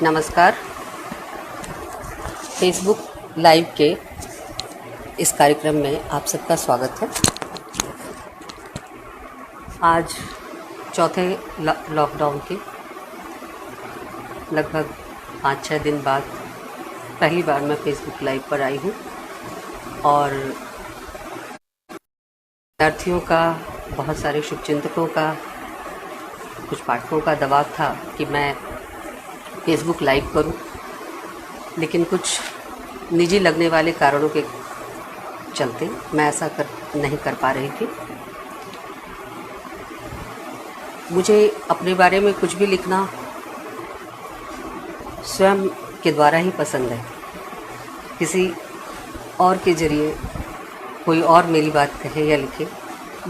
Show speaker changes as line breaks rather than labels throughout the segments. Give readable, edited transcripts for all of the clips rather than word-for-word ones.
नमस्कार। Facebook live के इस कार्यक्रम में आप सबका स्वागत है। आज चौथे लॉकडाउन के लगभग 5-6 दिन बाद पहली बार मैं फेसबुक लाइव पर आई हूँ और विद्यार्थियों का, बहुत सारे शुभचिंतकों का, कुछ पाठकों का दबाव था कि मैं फेसबुक लाइव करूं, लेकिन कुछ निजी लगने वाले कारणों के चलते मैं ऐसा नहीं कर पा रही थी। मुझे अपने बारे में कुछ भी लिखना स्वयं के द्वारा ही पसंद है। किसी और के ज़रिए कोई और मेरी बात कहे या लिखे,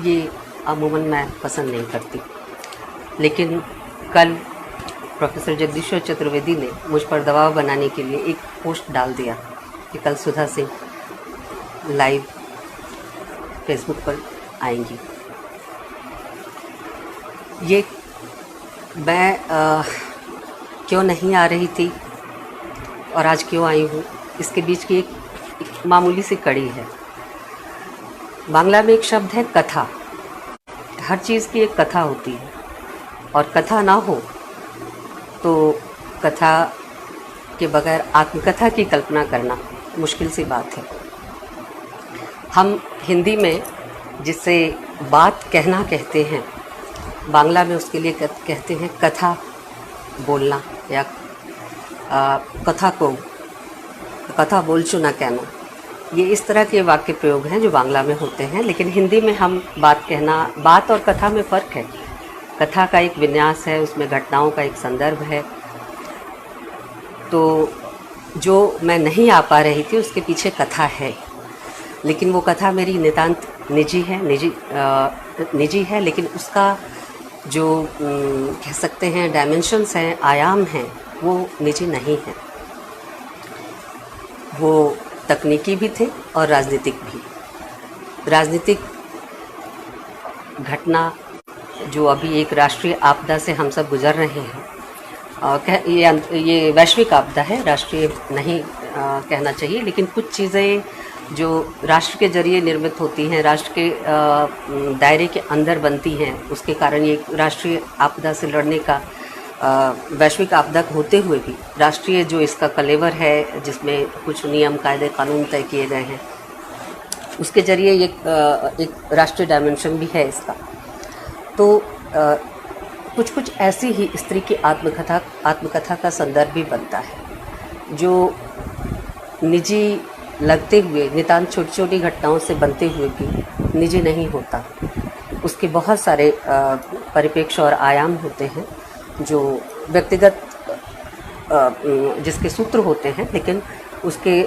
ये अमूमन मैं पसंद नहीं करती। लेकिन कल प्रोफेसर जगदीश्वर चतुर्वेदी ने मुझ पर दबाव बनाने के लिए एक पोस्ट डाल दिया कि कल सुधा सिंह लाइव फेसबुक पर आएंगी। ये मैं क्यों नहीं आ रही थी और आज क्यों आई हूँ, इसके बीच की एक मामूली सी कड़ी है। बांग्ला में एक शब्द है कथा। हर चीज़ की एक कथा होती है और कथा ना हो तो कथा के बगैर आत्मकथा की कल्पना करना मुश्किल सी बात है। हम हिंदी में जिसे बात कहना कहते हैं, बांग्ला में उसके लिए कहते हैं कथा बोलना या कथा बोलचू ना कहना। ये इस तरह के वाक्य प्रयोग हैं जो बांग्ला में होते हैं, लेकिन हिंदी में हम बात और कथा में फ़र्क है। कथा का एक विन्यास है, उसमें घटनाओं का एक संदर्भ है। तो जो मैं नहीं आ पा रही थी उसके पीछे कथा है, लेकिन वो कथा मेरी नितांत निजी है, लेकिन उसका जो कह सकते हैं डायमेंशंस हैं, आयाम हैं, वो निजी नहीं है। वो तकनीकी भी थे और राजनीतिक भी। राजनीतिक घटना जो अभी एक राष्ट्रीय आपदा से हम सब गुजर रहे हैं, ये वैश्विक आपदा है, राष्ट्रीय नहीं कहना चाहिए, लेकिन कुछ चीज़ें जो राष्ट्र के जरिए निर्मित होती हैं, राष्ट्र के दायरे के अंदर बनती हैं, उसके कारण ये राष्ट्रीय आपदा से लड़ने का वैश्विक आपदा होते हुए भी राष्ट्रीय जो इसका कलेवर है, जिसमें कुछ नियम कायदे कानून तय किए गए हैं, उसके जरिए एक राष्ट्रीय डायमेंशन भी है इसका। तो कुछ ऐसी ही स्त्री की आत्मकथा का संदर्भ भी बनता है, जो निजी लगते हुए, नितांत छोटी छोटी घटनाओं से बनते हुए भी निजी नहीं होता। उसके बहुत सारे परिप्रेक्ष्य और आयाम होते हैं जो व्यक्तिगत जिसके सूत्र होते हैं, लेकिन उसके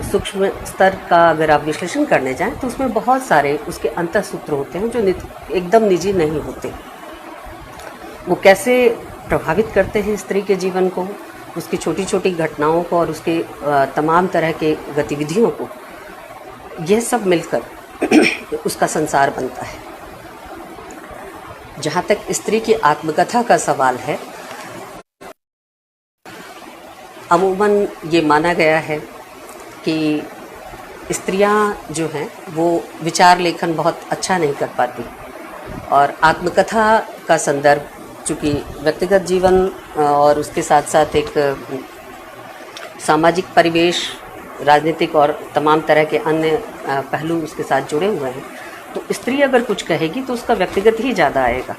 सूक्ष्म स्तर का अगर आप विश्लेषण करने जाएं तो उसमें बहुत सारे उसके अंतःसूत्र होते हैं जो एकदम निजी नहीं होते। वो कैसे प्रभावित करते हैं स्त्री के जीवन को, उसकी छोटी छोटी घटनाओं को और उसके तमाम तरह के गतिविधियों को, यह सब मिलकर उसका संसार बनता है। जहाँ तक स्त्री की आत्मकथा का सवाल है, अमूमन ये माना गया है कि स्त्रियां जो हैं वो विचार लेखन बहुत अच्छा नहीं कर पाती, और आत्मकथा का संदर्भ चूँकि व्यक्तिगत जीवन और उसके साथ साथ एक सामाजिक परिवेश, राजनीतिक और तमाम तरह के अन्य पहलू उसके साथ जुड़े हुए हैं, तो स्त्री अगर कुछ कहेगी तो उसका व्यक्तिगत ही ज़्यादा आएगा।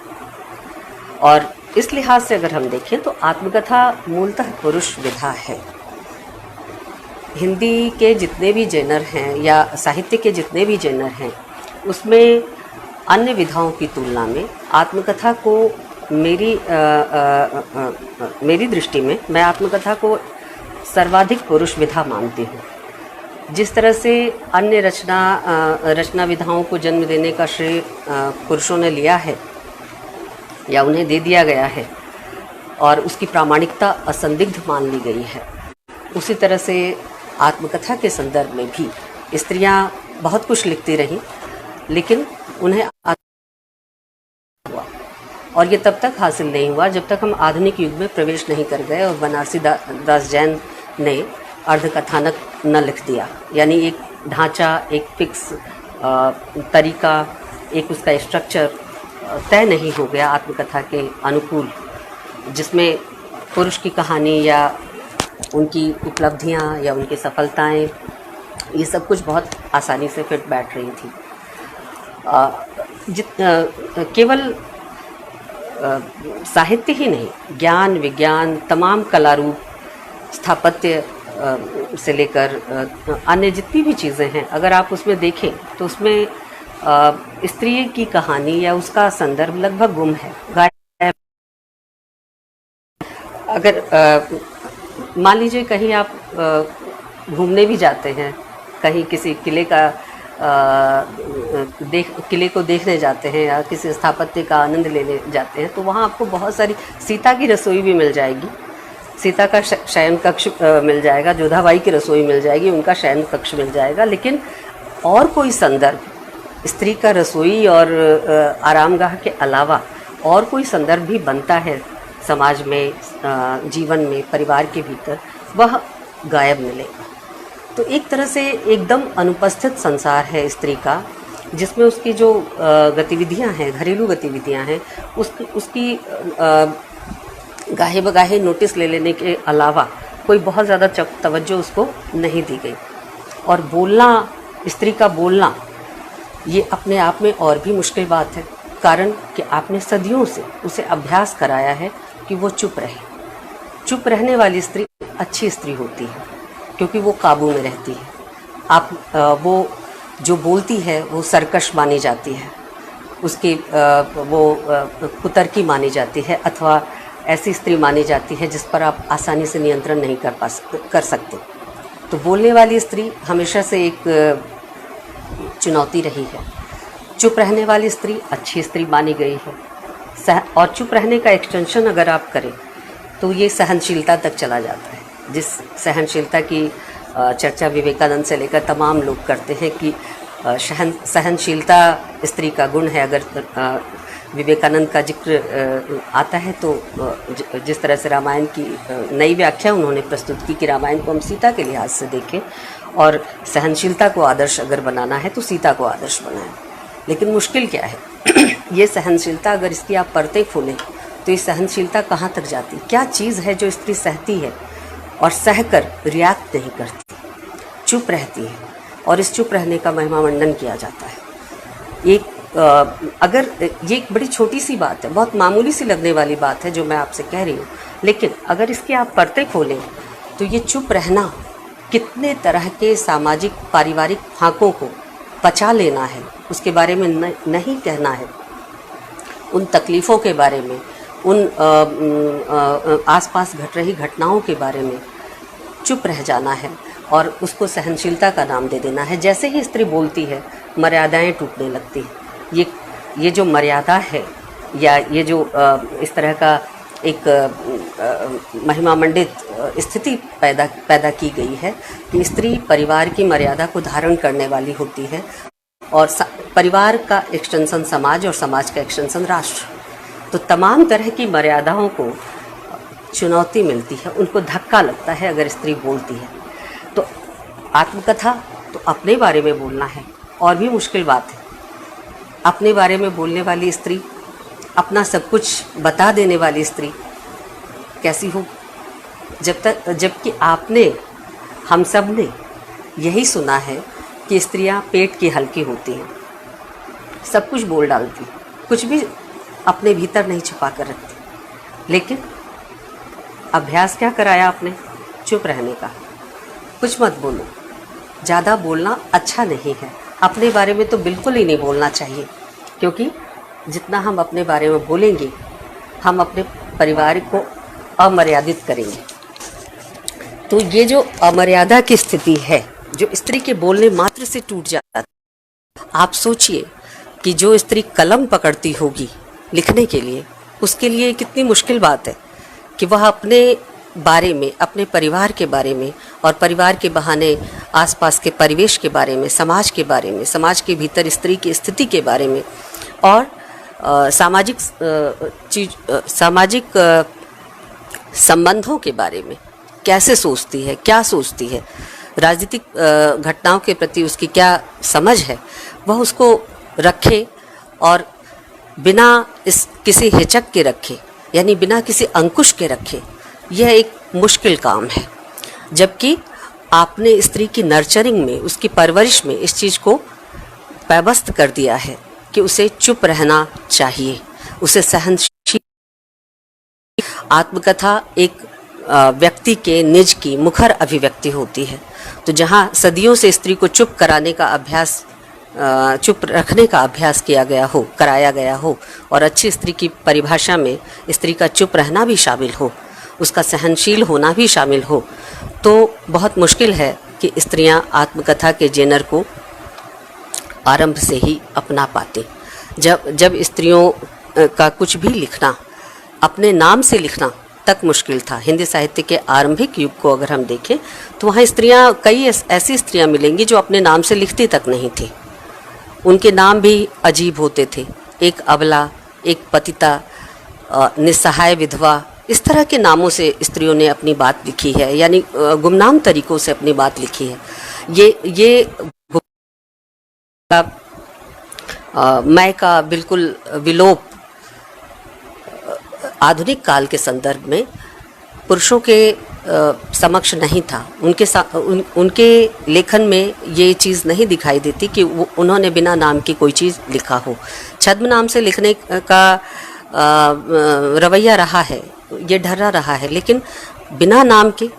और इस लिहाज से अगर हम देखें तो आत्मकथा मूलतः पुरुष विधा है। हिंदी के जितने भी जेनर हैं या साहित्य के जितने भी जेनर हैं, उसमें अन्य विधाओं की तुलना में आत्मकथा को मेरी दृष्टि में मैं आत्मकथा को सर्वाधिक पुरुष विधा मानती हूँ। जिस तरह से अन्य रचना विधाओं को जन्म देने का श्रेय पुरुषों ने लिया है या उन्हें दे दिया गया है और उसकी प्रामाणिकता असंदिग्ध मान ली गई है, उसी तरह से आत्मकथा के संदर्भ में भी स्त्रियां बहुत कुछ लिखती रहीं, लेकिन उन्हें हुआ और ये तब तक हासिल नहीं हुआ जब तक हम आधुनिक युग में प्रवेश नहीं कर गए और बनारसी दास जैन ने अर्धकथानक न लिख दिया। यानी एक ढांचा, एक फिक्स तरीका, एक उसका स्ट्रक्चर तय नहीं हो गया आत्मकथा के अनुकूल, जिसमें पुरुष की कहानी या उनकी उपलब्धियां या उनकी सफलताएं, ये सब कुछ बहुत आसानी से फिट बैठ रही थी। केवल साहित्य ही नहीं, ज्ञान, विज्ञान, तमाम कला रूप, स्थापत्य से लेकर अन्य जितनी भी चीज़ें हैं, अगर आप उसमें देखें तो उसमें स्त्री की कहानी या उसका संदर्भ लगभग गुम है, गायब। अगर मान लीजिए कहीं आप घूमने भी जाते हैं, कहीं किसी किले का किले को देखने जाते हैं या किसी स्थापत्य का आनंद लेने जाते हैं, तो वहाँ आपको बहुत सारी सीता की रसोई भी मिल जाएगी, सीता का शयन कक्ष मिल जाएगा, जोधाबाई की रसोई मिल जाएगी, उनका शयन कक्ष मिल जाएगा, लेकिन और कोई संदर्भ स्त्री का रसोई और आरामगाह के अलावा और कोई संदर्भ भी बनता है समाज में, जीवन में, परिवार के भीतर, वह गायब मिलेगा। तो एक तरह से एकदम अनुपस्थित संसार है स्त्री का, जिसमें उसकी जो गतिविधियां हैं, घरेलू गतिविधियां हैं, उसकी गाहे बगाहे नोटिस ले लेने के अलावा कोई बहुत ज़्यादा तवज्जो उसको नहीं दी गई। और बोलना, स्त्री का बोलना, ये अपने आप में और भी मुश्किल बात है, कारण कि आपने सदियों से उसे अभ्यास कराया है कि वो चुप रहे। चुप रहने वाली स्त्री अच्छी स्त्री होती है, क्योंकि वो काबू में रहती है। आप वो जो बोलती है वो सरकश मानी जाती है, उसकी वो कुतर्की मानी जाती है, अथवा ऐसी स्त्री मानी जाती है जिस पर आप आसानी से नियंत्रण नहीं कर सकते। तो बोलने वाली स्त्री हमेशा से एक चुनौती रही है। चुप रहने वाली स्त्री अच्छी स्त्री मानी गई है। और चुप रहने का एक्सटेंशन अगर आप करें तो ये सहनशीलता तक चला जाता है, जिस सहनशीलता की चर्चा विवेकानंद से लेकर तमाम लोग करते हैं कि सहनशीलता स्त्री का गुण है। अगर विवेकानंद का जिक्र आता है तो जिस तरह से रामायण की नई व्याख्या उन्होंने प्रस्तुत की कि रामायण को हम सीता के लिहाज से देखें और सहनशीलता को आदर्श अगर बनाना है तो सीता को आदर्श बनाएं। लेकिन मुश्किल क्या है ये सहनशीलता, अगर इसकी आप परतें खोलें तो ये सहनशीलता कहाँ तक जाती, क्या चीज़ है जो स्त्री सहती है और सहकर रिएक्ट नहीं करती, चुप रहती है, और इस चुप रहने का महिमा मंडन किया जाता है। एक अगर ये एक बड़ी छोटी सी बात है, बहुत मामूली सी लगने वाली बात है जो मैं आपसे कह रही हूँ, लेकिन अगर इसकी आप परतें खोलें तो ये चुप रहना कितने तरह के सामाजिक पारिवारिक फाँकों को पचा लेना है, उसके बारे में नहीं कहना है, उन तकलीफ़ों के बारे में, उन आसपास घट रही घटनाओं के बारे में चुप रह जाना है और उसको सहनशीलता का नाम दे देना है। जैसे ही स्त्री बोलती है मर्यादाएं टूटने लगती हैं। ये जो मर्यादा है या ये जो इस तरह का एक महिमा मंडित स्थिति पैदा की गई है कि स्त्री परिवार की मर्यादा को धारण करने वाली होती है और परिवार का एक्सटेंशन समाज और समाज का एक्सटेंशन राष्ट्र। तो तमाम तरह की मर्यादाओं को चुनौती मिलती है, उनको धक्का लगता है अगर स्त्री बोलती है। तो आत्मकथा तो अपने बारे में बोलना है, और भी मुश्किल बात है। अपने बारे में बोलने वाली स्त्री, अपना सब कुछ बता देने वाली स्त्री कैसी हो, जबकि आपने, हम सब ने यही सुना है कि स्त्रियां पेट की हल्की होती हैं, सब कुछ बोल डालती, कुछ भी अपने भीतर नहीं छुपा कर रखती। लेकिन अभ्यास क्या कराया आपने? चुप रहने का, कुछ मत बोलो। ज़्यादा बोलना अच्छा नहीं है, अपने बारे में तो बिल्कुल ही नहीं बोलना चाहिए, क्योंकि जितना हम अपने बारे में बोलेंगे हम अपने परिवार को अमर्यादित करेंगे। तो ये जो अमर्यादा की स्थिति है जो स्त्री के बोलने मात्र से टूट जाता है, आप सोचिए कि जो स्त्री कलम पकड़ती होगी लिखने के लिए, उसके लिए कितनी मुश्किल बात है कि वह अपने बारे में, अपने परिवार के बारे में और परिवार के बहाने आसपास के परिवेश के बारे में, समाज के बारे में, समाज के भीतर स्त्री की स्थिति के बारे में और सामाजिक संबंधों के बारे में कैसे सोचती है, क्या सोचती है, राजनीतिक घटनाओं के प्रति उसकी क्या समझ है, वह उसको रखे और बिना किसी हिचक के रखे, यानी बिना किसी अंकुश के रखे, यह एक मुश्किल काम है। जबकि आपने स्त्री की नर्चरिंग में, उसकी परवरिश में इस चीज़ को पैबस्त कर दिया है कि उसे चुप रहना चाहिए, उसे सहनशील। आत्मकथा एक व्यक्ति के निज की मुखर अभिव्यक्ति होती है। तो जहाँ सदियों से स्त्री को चुप कराने का अभ्यास, चुप रखने का अभ्यास कराया गया हो, और अच्छी स्त्री की परिभाषा में स्त्री का चुप रहना भी शामिल हो, उसका सहनशील होना भी शामिल हो, तो बहुत मुश्किल है कि स्त्रियां आत्मकथा के जेनर को आरंभ से ही अपना पाते। जब स्त्रियों का कुछ भी लिखना अपने नाम से लिखना तक मुश्किल था। हिंदी साहित्य के आरंभिक युग को अगर हम देखें तो वहाँ स्त्रियां, कई ऐसी स्त्रियां मिलेंगी जो अपने नाम से लिखती तक नहीं थी। उनके नाम भी अजीब होते थे, एक अबला, एक पतिता, निस्सहाय विधवा, इस तरह के नामों से स्त्रियों ने अपनी बात लिखी है, यानी गुमनाम तरीकों से अपनी बात लिखी है। ये मैं का बिल्कुल विलोप आधुनिक काल के संदर्भ में पुरुषों के समक्ष नहीं था। उनके लेखन में ये चीज़ नहीं दिखाई देती कि उन्होंने बिना नाम की कोई चीज़ लिखा हो। छद्म नाम से लिखने का रवैया रहा है, ये ढर्रा रहा है, लेकिन बिना नाम के,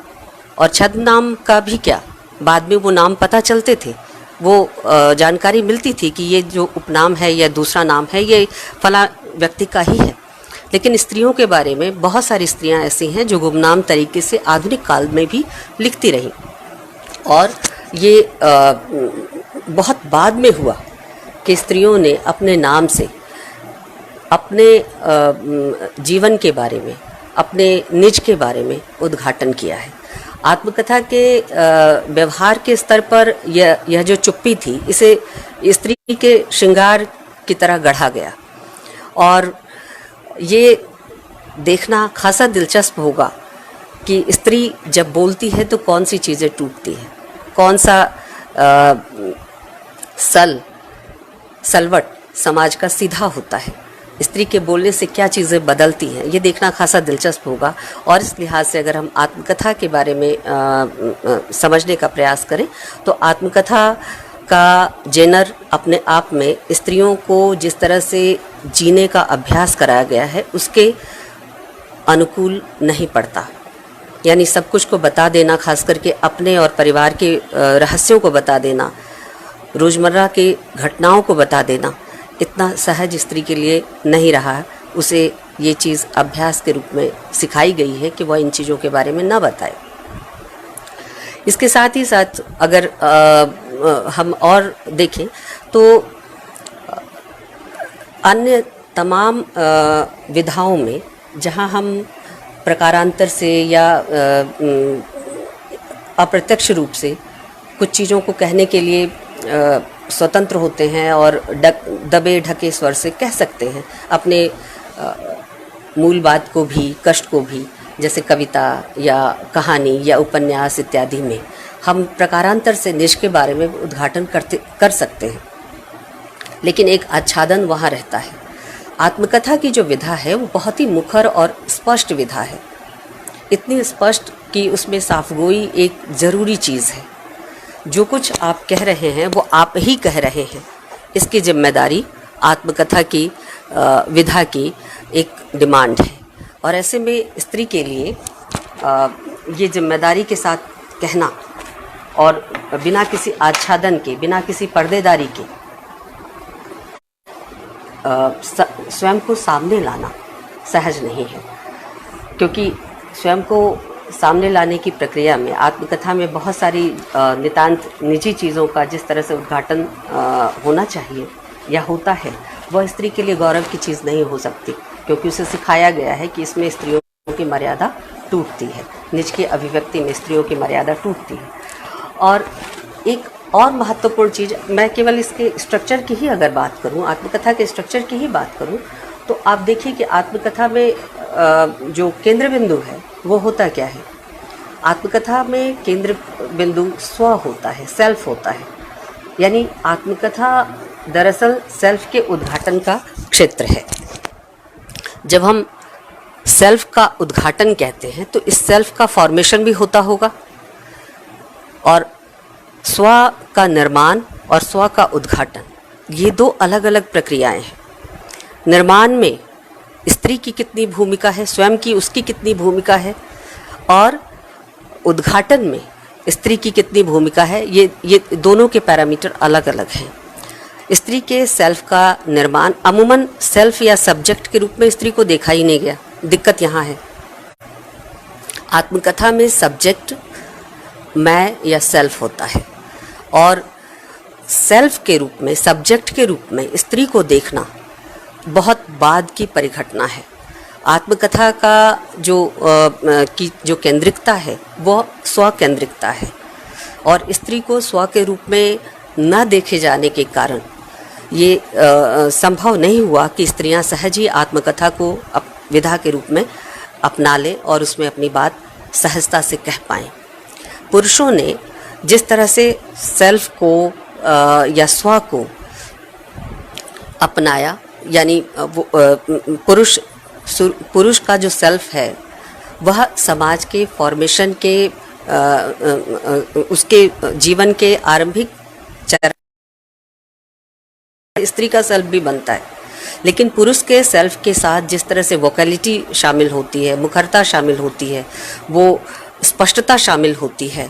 और छद्म नाम का भी क्या, बाद में वो नाम पता चलते थे, वो जानकारी मिलती थी कि ये जो उपनाम है या दूसरा नाम है ये फला व्यक्ति का ही है। लेकिन स्त्रियों के बारे में बहुत सारी स्त्रियां ऐसी हैं जो गुमनाम तरीके से आधुनिक काल में भी लिखती रहीं, और ये बहुत बाद में हुआ कि स्त्रियों ने अपने नाम से अपने जीवन के बारे में, अपने निज के बारे में उद्घाटन किया है। आत्मकथा के व्यवहार के स्तर पर यह जो चुप्पी थी, इसे स्त्री के श्रृंगार की तरह गढ़ा गया, और ये देखना खासा दिलचस्प होगा कि स्त्री जब बोलती है तो कौन सी चीज़ें टूटती है, कौन सा सलवट समाज का सीधा होता है, स्त्री के बोलने से क्या चीज़ें बदलती हैं, ये देखना खासा दिलचस्प होगा। और इस लिहाज से अगर हम आत्मकथा के बारे में समझने का प्रयास करें तो आत्मकथा का जेनर अपने आप में स्त्रियों को जिस तरह से जीने का अभ्यास कराया गया है उसके अनुकूल नहीं पड़ता। यानी सब कुछ को बता देना, खास करके अपने और परिवार के रहस्यों को बता देना, रोज़मर्रा के घटनाओं को बता देना, इतना सहज स्त्री के लिए नहीं रहा। उसे ये चीज़ अभ्यास के रूप में सिखाई गई है कि वह इन चीज़ों के बारे में न बताए। इसके साथ ही साथ अगर हम और देखें तो अन्य तमाम विधाओं में जहाँ हम प्रकारांतर से या अप्रत्यक्ष रूप से कुछ चीज़ों को कहने के लिए स्वतंत्र होते हैं और दबे ढके स्वर से कह सकते हैं अपने मूल बात को भी, कष्ट को भी, जैसे कविता या कहानी या उपन्यास इत्यादि में हम प्रकारांतर से निज के बारे में उद्घाटन कर सकते हैं, लेकिन एक आच्छादन वहाँ रहता है। आत्मकथा की जो विधा है वो बहुत ही मुखर और स्पष्ट विधा है, इतनी स्पष्ट कि उसमें साफगोई एक ज़रूरी चीज़ है। जो कुछ आप कह रहे हैं वो आप ही कह रहे हैं, इसकी जिम्मेदारी आत्मकथा की विधा की एक डिमांड है। और ऐसे में स्त्री के लिए ये जिम्मेदारी के साथ कहना और बिना किसी आच्छादन के, बिना किसी पर्देदारी के स्वयं को सामने लाना सहज नहीं है, क्योंकि स्वयं को सामने लाने की प्रक्रिया में आत्मकथा में बहुत सारी नितांत निजी चीज़ों का जिस तरह से उद्घाटन होना चाहिए या होता है, वह स्त्री के लिए गौरव की चीज़ नहीं हो सकती, क्योंकि उसे सिखाया गया है कि इसमें स्त्रियों की मर्यादा टूटती है, निज की अभिव्यक्ति में स्त्रियों की मर्यादा टूटती है। और एक और महत्वपूर्ण चीज़, मैं केवल इसके स्ट्रक्चर की ही अगर बात करूं, आत्मकथा के स्ट्रक्चर की ही बात करूं, तो आप देखिए कि आत्मकथा में जो केंद्र बिंदु है वो होता क्या है। आत्मकथा में केंद्र बिंदु स्व होता है, सेल्फ होता है। यानी आत्मकथा दरअसल सेल्फ के उद्घाटन का क्षेत्र है। जब हम सेल्फ का उद्घाटन कहते हैं तो इस सेल्फ का फॉर्मेशन भी होता होगा, और स्व का निर्माण और स्व का उद्घाटन, ये दो अलग अलग प्रक्रियाएं हैं। निर्माण में स्त्री की कितनी भूमिका है, स्वयं की उसकी कितनी भूमिका है, और उद्घाटन में स्त्री की कितनी भूमिका है, ये दोनों के पैरामीटर अलग अलग हैं। स्त्री के सेल्फ का निर्माण अमूमन सेल्फ या सब्जेक्ट के रूप में स्त्री को देखा ही नहीं गया। दिक्कत यहाँ है। आत्मकथा में सब्जेक्ट मैं या सेल्फ होता है, और सेल्फ के रूप में, सब्जेक्ट के रूप में स्त्री को देखना बहुत बाद की परिघटना है। आत्मकथा का जो केंद्रिकता है वो स्व केंद्रिकता है, और स्त्री को स्व के रूप में न देखे जाने के कारण ये संभव नहीं हुआ कि स्त्रियां सहज ही आत्मकथा को विधा के रूप में अपना लें और उसमें अपनी बात सहजता से कह पाएं। पुरुषों ने जिस तरह से सेल्फ को या स्व को अपनाया, यानी वो पुरुष का जो सेल्फ है वह समाज के फॉर्मेशन के उसके जीवन के आरंभिक चरण, स्त्री का सेल्फ भी बनता है। लेकिन पुरुष के सेल्फ के साथ जिस तरह से वोकैलिटी शामिल होती है, मुखरता शामिल होती है, वो स्पष्टता शामिल होती है,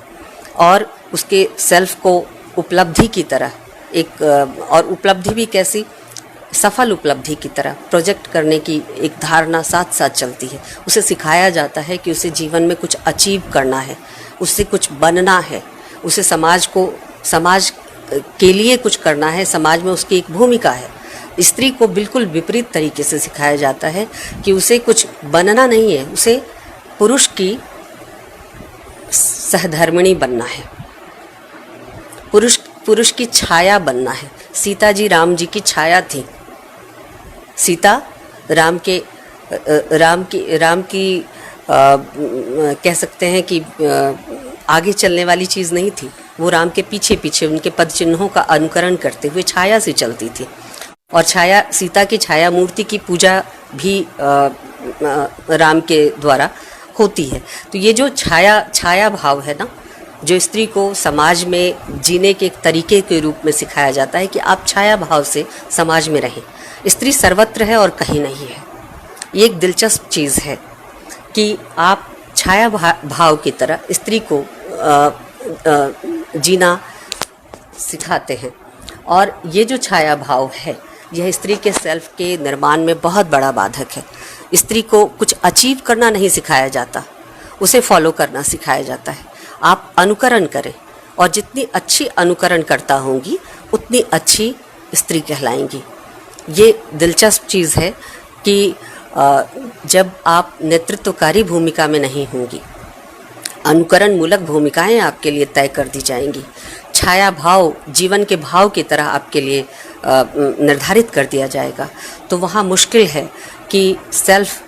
और उसके सेल्फ को उपलब्धि की तरह एक, और उपलब्धि भी कैसी, सफल उपलब्धि की तरह प्रोजेक्ट करने की एक धारणा साथ साथ चलती है। उसे सिखाया जाता है कि उसे जीवन में कुछ अचीव करना है, उससे कुछ बनना है, उसे समाज के लिए कुछ करना है, समाज में उसकी एक भूमिका है। स्त्री को बिल्कुल विपरीत तरीके से सिखाया जाता है कि उसे कुछ बनना नहीं है, उसे पुरुष की सहधर्मिणी बनना है, पुरुष की छाया बनना है। सीता जी राम जी की छाया थी। सीता राम की कह सकते हैं कि आगे चलने वाली चीज़ नहीं थी। वो राम के पीछे पीछे उनके पद चिन्हों का अनुकरण करते हुए छाया से चलती थी, और सीता की छाया मूर्ति की पूजा भी राम के द्वारा होती है। तो ये जो छाया भाव है ना, जो स्त्री को समाज में जीने के एक तरीके के रूप में सिखाया जाता है कि आप छाया भाव से समाज में रहें। स्त्री सर्वत्र है और कहीं नहीं है। ये एक दिलचस्प चीज़ है कि आप छाया भाव की तरह स्त्री को जीना सिखाते हैं, और ये जो छाया भाव है यह स्त्री के सेल्फ के निर्माण में बहुत बड़ा बाधक है। स्त्री को कुछ अचीव करना नहीं सिखाया जाता, उसे फॉलो करना सिखाया जाता है। आप अनुकरण करें, और जितनी अच्छी अनुकरण करता होंगी उतनी अच्छी स्त्री कहलाएंगी। ये दिलचस्प चीज़ है कि जब आप नेतृत्वकारी भूमिका में नहीं होंगी, अनुकरण मूलक भूमिकाएं आपके लिए तय कर दी जाएंगी, छाया भाव जीवन के भाव की तरह आपके लिए निर्धारित कर दिया जाएगा, तो वहाँ मुश्किल है कि सेल्फ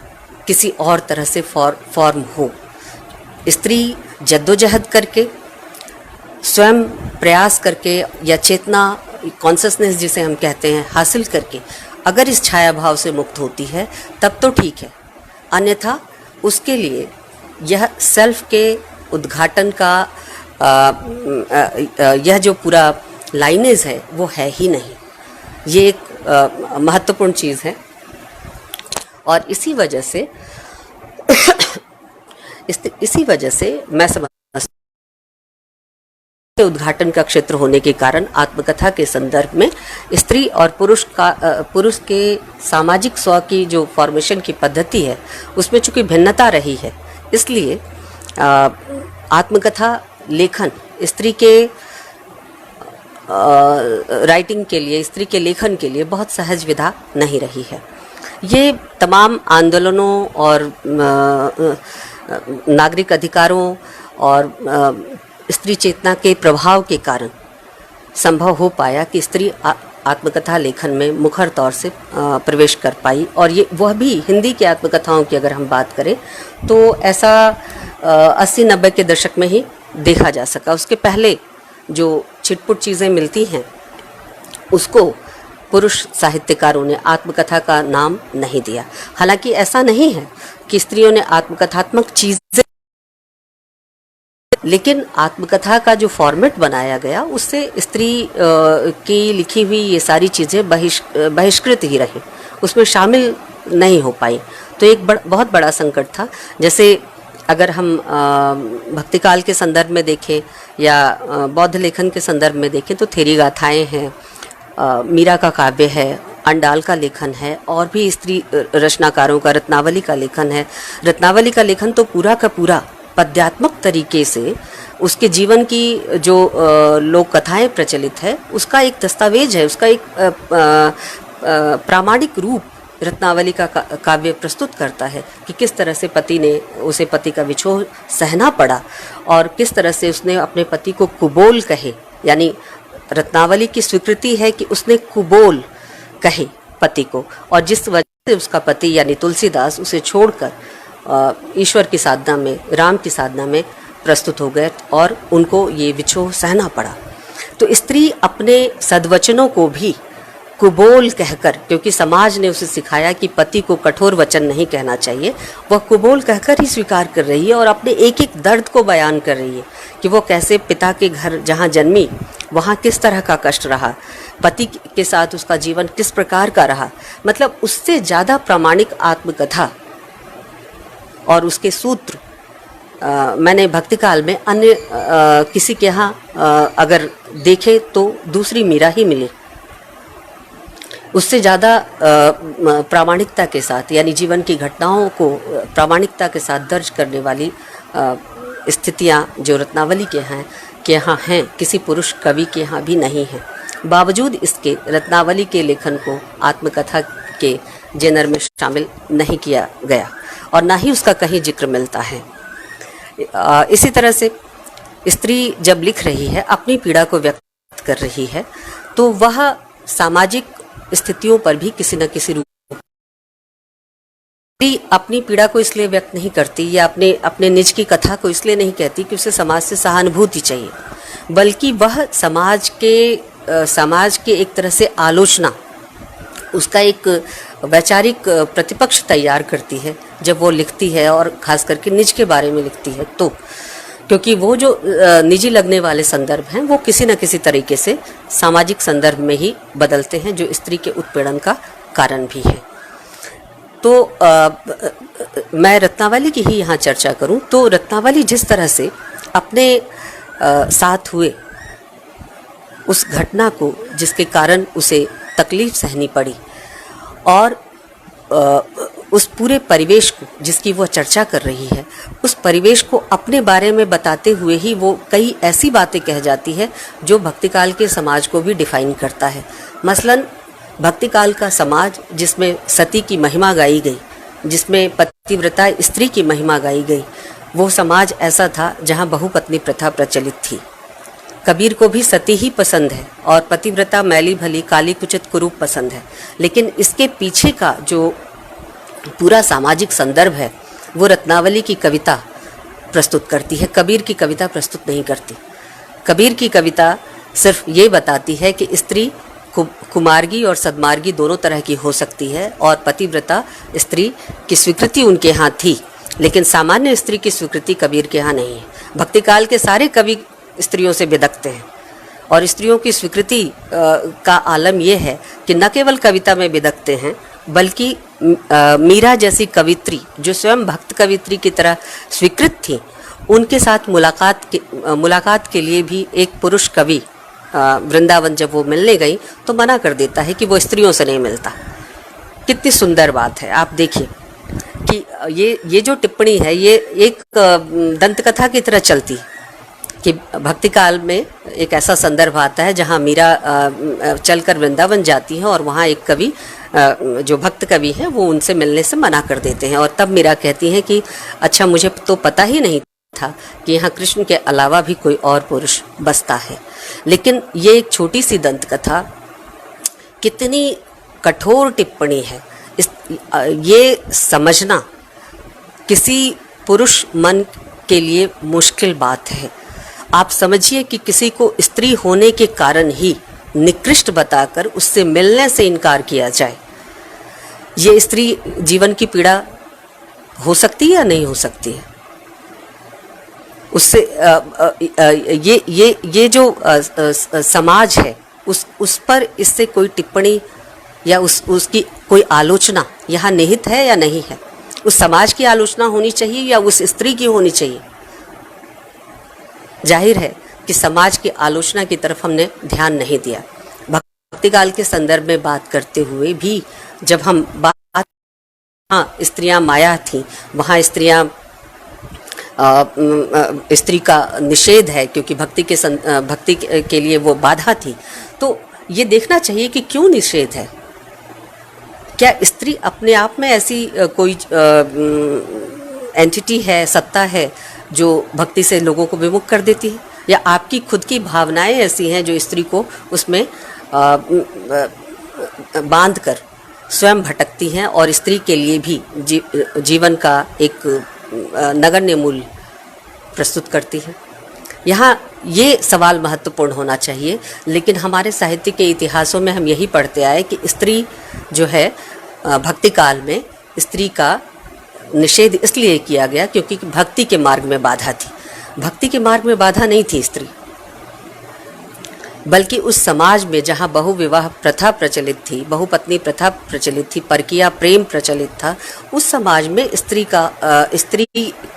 किसी और तरह से फॉर्म हो। स्त्री जद्दोजहद करके, स्वयं प्रयास करके, या चेतना कॉन्शसनेस जिसे हम कहते हैं हासिल करके अगर इस छाया भाव से मुक्त होती है तब तो ठीक है, अन्यथा उसके लिए यह सेल्फ के उद्घाटन का यह जो पूरा लाइनेज है वो है ही नहीं। ये एक महत्वपूर्ण चीज़ है, और इसी वजह से मैं समझ उद्घाटन का क्षेत्र होने के कारण आत्मकथा के संदर्भ में स्त्री और पुरुष के सामाजिक स्व की जो फॉर्मेशन की पद्धति है उसमें चूंकि भिन्नता रही है, इसलिए आत्मकथा लेखन स्त्री के राइटिंग के लिए, स्त्री के लेखन के लिए बहुत सहज विधा नहीं रही है। ये तमाम आंदोलनों और नागरिक अधिकारों और स्त्री चेतना के प्रभाव के कारण संभव हो पाया कि स्त्री आत्मकथा लेखन में मुखर तौर से प्रवेश कर पाई। और ये वह भी हिंदी की आत्मकथाओं की अगर हम बात करें तो ऐसा 80-90 के दशक में ही देखा जा सका। उसके पहले जो छिटपुट चीज़ें मिलती हैं उसको पुरुष साहित्यकारों ने आत्मकथा का नाम नहीं दिया। हालांकि ऐसा नहीं है कि स्त्रियों ने आत्मकथात्मक चीज़ें, लेकिन आत्मकथा का जो फॉर्मेट बनाया गया उससे स्त्री की लिखी हुई ये सारी चीज़ें बहिष्कृत ही रही, उसमें शामिल नहीं हो पाई। तो एक बहुत बड़ा संकट था। जैसे अगर हम भक्तिकाल के संदर्भ में देखें या बौद्ध लेखन के संदर्भ में देखें तो थेरी गाथाएँ हैं, मीरा का काव्य है, अंडाल का लेखन है, और भी स्त्री रचनाकारों का रत्नावली का लेखन है। रत्नावली का लेखन तो पूरा का पूरा पद्यात्मक तरीके से उसके जीवन की जो लोक कथाएं प्रचलित है उसका एक दस्तावेज है, उसका एक प्रामाणिक रूप रत्नावली का काव्य प्रस्तुत करता है कि किस तरह से पति ने उसे पति का विछोह सहना पड़ा और किस तरह से उसने अपने पति को कुबोल कहे, यानी रत्नावली की स्वीकृति है कि उसने कुबोल कहे पति को, और जिस वजह से उसका पति यानी तुलसीदास उसे छोड़कर ईश्वर की साधना में, राम की साधना में प्रस्तुत हो गए और उनको ये विछोह सहना पड़ा। तो स्त्री अपने सद्वचनों को भी कुबोल कहकर, क्योंकि समाज ने उसे सिखाया कि पति को कठोर वचन नहीं कहना चाहिए, वह कुबोल कहकर ही स्वीकार कर रही है और अपने एक एक दर्द को बयान कर रही है कि वो कैसे पिता के घर जहाँ जन्मी वहाँ किस तरह का कष्ट रहा, पति के साथ उसका जीवन किस प्रकार का रहा। मतलब उससे ज़्यादा प्रामाणिक आत्मकथा और उसके सूत्र मैंने भक्तिकाल में अन्य किसी के यहाँ अगर देखे तो दूसरी मीरा ही मिली। उससे ज़्यादा प्रामाणिकता के साथ, यानी जीवन की घटनाओं को प्रामाणिकता के साथ दर्ज करने वाली स्थितियाँ जो रत्नावली के यहाँ हैं, किसी पुरुष कवि के यहाँ भी नहीं हैं। बावजूद इसके रत्नावली के लेखन को आत्मकथा के जेनर में शामिल नहीं किया गया और ना ही उसका कहीं जिक्र मिलता है। इसी तरह से स्त्री जब लिख रही है, अपनी पीड़ा को व्यक्त कर रही है, तो वह सामाजिक स्थितियों पर भी किसी न किसी रूप अपनी पीड़ा को इसलिए व्यक्त नहीं करती या अपने निज की कथा को इसलिए नहीं कहती कि उसे समाज से सहानुभूति चाहिए, बल्कि वह समाज के एक तरह से आलोचना, उसका एक वैचारिक प्रतिपक्ष तैयार करती है जब वो लिखती है, और ख़ास करके निज के बारे में लिखती है तो, क्योंकि वो जो निजी लगने वाले संदर्भ हैं वो किसी न किसी तरीके से सामाजिक संदर्भ में ही बदलते हैं, जो स्त्री के उत्पीड़न का कारण भी है। तो मैं रत्नावली की ही यहाँ चर्चा करूँ तो रत्नावली जिस तरह से अपने साथ हुए उस घटना को, जिसके कारण उसे तकलीफ सहनी पड़ी, और उस पूरे परिवेश को जिसकी वो चर्चा कर रही है, उस परिवेश को अपने बारे में बताते हुए ही वो कई ऐसी बातें कह जाती है जो भक्तिकाल के समाज को भी डिफाइन करता है। मसलन भक्तिकाल का समाज जिसमें सती की महिमा गाई गई, जिसमें पतिव्रता स्त्री की महिमा गाई गई, वो समाज ऐसा था जहाँ बहुपत्नी प्रथा प्रचलित थी। कबीर को भी सती ही पसंद है और पतिव्रता मैली भली काली कुचित कुरूप पसंद है, लेकिन इसके पीछे का जो पूरा सामाजिक संदर्भ है वो रत्नावली की कविता प्रस्तुत करती है, कबीर की कविता प्रस्तुत नहीं करती। कबीर की कविता सिर्फ ये बताती है कि स्त्री कुमार्गी और सद्मार्गी दोनों तरह की हो सकती है और पतिव्रता स्त्री की स्वीकृति उनके यहाँ थी, लेकिन सामान्य स्त्री की स्वीकृति कबीर के यहाँ नहीं है। भक्तिकाल के सारे कवि स्त्रियों से बिदकते हैं और स्त्रियों की स्वीकृति का आलम यह है कि न केवल कविता में बिदकते हैं, बल्कि मीरा जैसी कवित्री जो स्वयं भक्त कवित्री की तरह स्वीकृत थी, उनके साथ मुलाकात के लिए भी एक पुरुष कवि वृंदावन जब वो मिलने गई तो मना कर देता है कि वो स्त्रियों से नहीं मिलता। कितनी सुंदर बात है, आप देखिए कि ये जो टिप्पणी है ये एक दंतकथा की तरह चलती है कि भक्तिकाल में एक ऐसा संदर्भ आता है जहाँ मीरा चलकर वृंदावन जाती है और वहाँ एक कवि जो भक्त कवि हैं वो उनसे मिलने से मना कर देते हैं, और तब मीरा कहती हैं कि अच्छा मुझे तो पता ही नहीं था कि यहाँ कृष्ण के अलावा भी कोई और पुरुष बसता है। लेकिन ये एक छोटी सी दंत कथा कितनी कठोर टिप्पणी है, ये समझना किसी पुरुष मन के लिए मुश्किल बात है। आप समझिए कि किसी को स्त्री होने के कारण ही निकृष्ट बताकर उससे मिलने से इनकार किया जाए, ये स्त्री जीवन की पीड़ा हो सकती है या नहीं हो सकती है? उससे ये जो समाज है उस पर इससे कोई टिप्पणी या उसकी कोई आलोचना यहाँ निहित है या नहीं है? उस समाज की आलोचना होनी चाहिए या उस स्त्री की होनी चाहिए? जाहिर है कि समाज की आलोचना की तरफ हमने ध्यान नहीं दिया। भक्ति काल के संदर्भ में बात करते हुए भी जब हम बात, हाँ स्त्रियां माया थी, वहाँ स्त्रियां स्त्री का निषेध है क्योंकि भक्ति के लिए वो बाधा थी। तो ये देखना चाहिए कि क्यों निषेध है। क्या स्त्री अपने आप में ऐसी कोई एंटिटी है, सत्ता है जो भक्ति से लोगों को विमुख कर देती है, या आपकी खुद की भावनाएं ऐसी हैं जो स्त्री को उसमें बांध कर स्वयं भटकती हैं और स्त्री के लिए भी जीवन का एक नगण्य मूल्य प्रस्तुत करती है? यहाँ ये सवाल महत्वपूर्ण होना चाहिए। लेकिन हमारे साहित्य के इतिहासों में हम यही पढ़ते आए कि स्त्री जो है भक्ति काल में स्त्री का निषेध इसलिए किया गया क्योंकि भक्ति के मार्ग में बाधा थी। भक्ति के मार्ग में बाधा नहीं थी स्त्री, बल्कि उस समाज में जहाँ बहुविवाह प्रथा प्रचलित थी, बहुपत्नी प्रथा प्रचलित थी, परकीया प्रेम प्रचलित था, उस समाज में स्त्री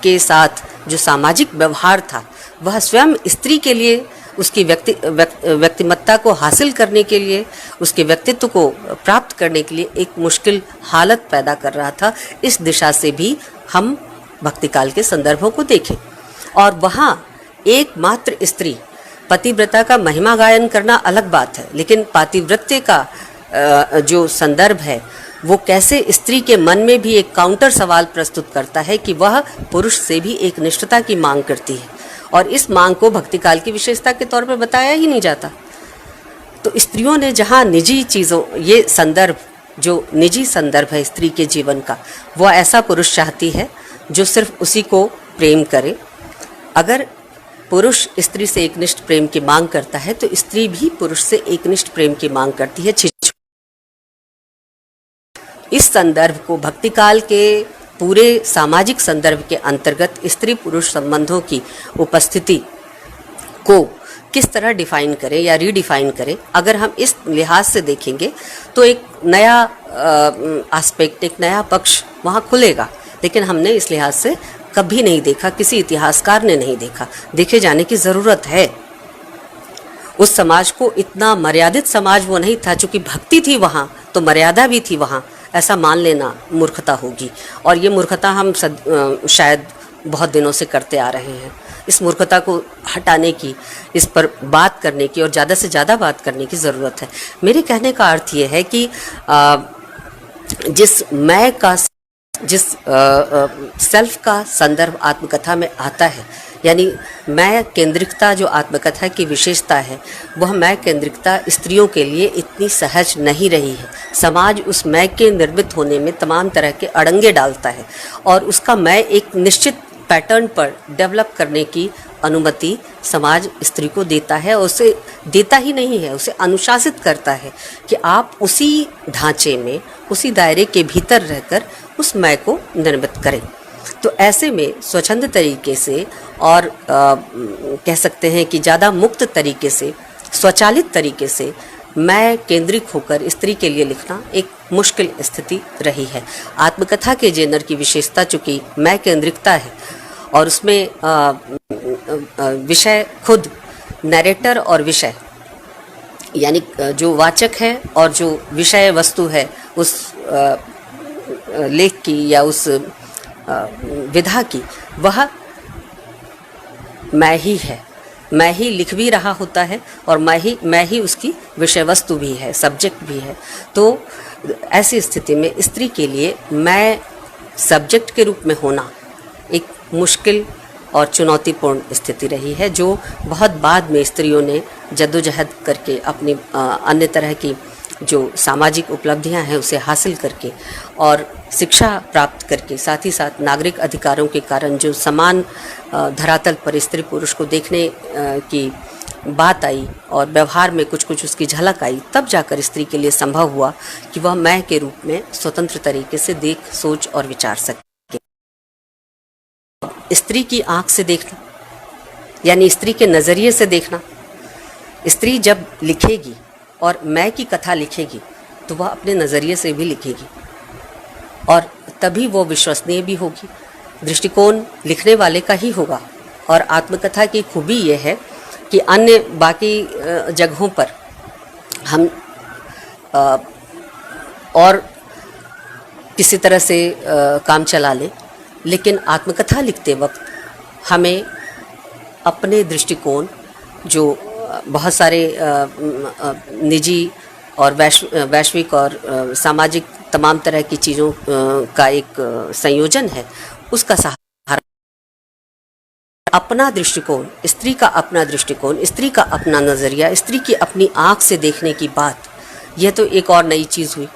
के साथ जो सामाजिक व्यवहार था वह स्वयं स्त्री के लिए उसकी व्यक्तिमत्ता को हासिल करने के लिए, उसके व्यक्तित्व को प्राप्त करने के लिए एक मुश्किल हालत पैदा कर रहा था। इस दिशा से भी हम भक्ति काल के संदर्भों को देखें और वहाँ एकमात्र स्त्री पतिव्रता का महिमा गायन करना अलग बात है, लेकिन पातिव्रत्य का जो संदर्भ है वो कैसे स्त्री के मन में भी एक काउंटर सवाल प्रस्तुत करता है कि वह पुरुष से भी एक निष्ठता की मांग करती है, और इस मांग को भक्ति काल की विशेषता के तौर पर बताया ही नहीं जाता। तो स्त्रियों ने जहाँ निजी चीज़ों, ये संदर्भ जो निजी संदर्भ है स्त्री के जीवन का, वह ऐसा पुरुष चाहती है जो सिर्फ उसी को प्रेम करे। अगर पुरुष स्त्री से एकनिष्ठ प्रेम की मांग करता है तो स्त्री भी पुरुष से एकनिष्ठ प्रेम की मांग करती है। इस संदर्भ को भक्ति काल के पूरे सामाजिक संदर्भ के अंतर्गत स्त्री पुरुष संबंधों की उपस्थिति को किस तरह डिफाइन करें या रीडिफाइन करें, अगर हम इस लिहाज से देखेंगे तो एक नया एस्पेक्ट, एक नया पक्ष वहाँ खुलेगा। लेकिन हमने इस लिहाज से कभी नहीं देखा, किसी इतिहासकार ने नहीं देखा। देखे जाने की ज़रूरत है। उस समाज को इतना मर्यादित समाज वो नहीं था, चूँकि भक्ति थी वहाँ तो मर्यादा भी थी वहाँ, ऐसा मान लेना मूर्खता होगी। और ये मूर्खता हम शायद बहुत दिनों से करते आ रहे हैं। इस मूर्खता को हटाने की, इस पर बात करने की और ज़्यादा से ज़्यादा बात करने की ज़रूरत है। मेरे कहने का अर्थ ये है कि जिस सेल्फ का संदर्भ आत्मकथा में आता है, यानी मैं केंद्रिकता जो आत्मकथा की विशेषता है, वह मैं केंद्रिकता स्त्रियों के लिए इतनी सहज नहीं रही है। समाज उस मैं के निर्मित होने में तमाम तरह के अड़ंगे डालता है और उसका मैं एक निश्चित पैटर्न पर डेवलप करने की अनुमति समाज स्त्री को देता है, और उसे देता ही नहीं है, उसे अनुशासित करता है कि आप उसी ढांचे में, उसी दायरे के भीतर रहकर उस मैं को निर्मित करें। तो ऐसे में स्वच्छंद तरीके से और कह सकते हैं कि ज़्यादा मुक्त तरीके से, स्वचालित तरीके से मैं केंद्रित होकर स्त्री के लिए लिखना एक मुश्किल स्थिति रही है। आत्मकथा के जेनर की विशेषता चूँकि मैं केंद्रिकता है और उसमें विषय खुद नैरेटर और विषय, यानी जो वाचक है और जो विषय वस्तु है उस लेख की या उस विधा की, वह मैं ही है। मैं ही लिख भी रहा होता है और मैं ही उसकी विषय वस्तु भी है, सब्जेक्ट भी है। तो ऐसी स्थिति में स्त्री के लिए मैं सब्जेक्ट के रूप में होना एक मुश्किल और चुनौतीपूर्ण स्थिति रही है, जो बहुत बाद में स्त्रियों ने जद्दोजहद करके अपनी अन्य तरह की जो सामाजिक उपलब्धियां हैं उसे हासिल करके और शिक्षा प्राप्त करके, साथ ही साथ नागरिक अधिकारों के कारण जो समान धरातल पर स्त्री पुरुष को देखने की बात आई और व्यवहार में कुछ कुछ उसकी झलक आई, तब जाकर स्त्री के लिए संभव हुआ कि वह मैं के रूप में स्वतंत्र तरीके से देख, सोच और विचार सके। स्त्री की आंख से देखना यानी स्त्री के नज़रिए से देखना। स्त्री जब लिखेगी और मैं की कथा लिखेगी तो वह अपने नज़रिए से भी लिखेगी और तभी वो विश्वसनीय भी होगी। दृष्टिकोण लिखने वाले का ही होगा। और आत्मकथा की खूबी ये है कि अन्य बाकी जगहों पर हम और किसी तरह से काम चला लें, लेकिन आत्मकथा लिखते वक्त हमें अपने दृष्टिकोण जो बहुत सारे निजी और वैश्विक और सामाजिक तमाम तरह की चीज़ों का एक संयोजन है, उसका सहारा, अपना दृष्टिकोण, स्त्री का अपना दृष्टिकोण, स्त्री का अपना नज़रिया, स्त्री की अपनी आँख से देखने की बात, यह तो एक और नई चीज़ हुई।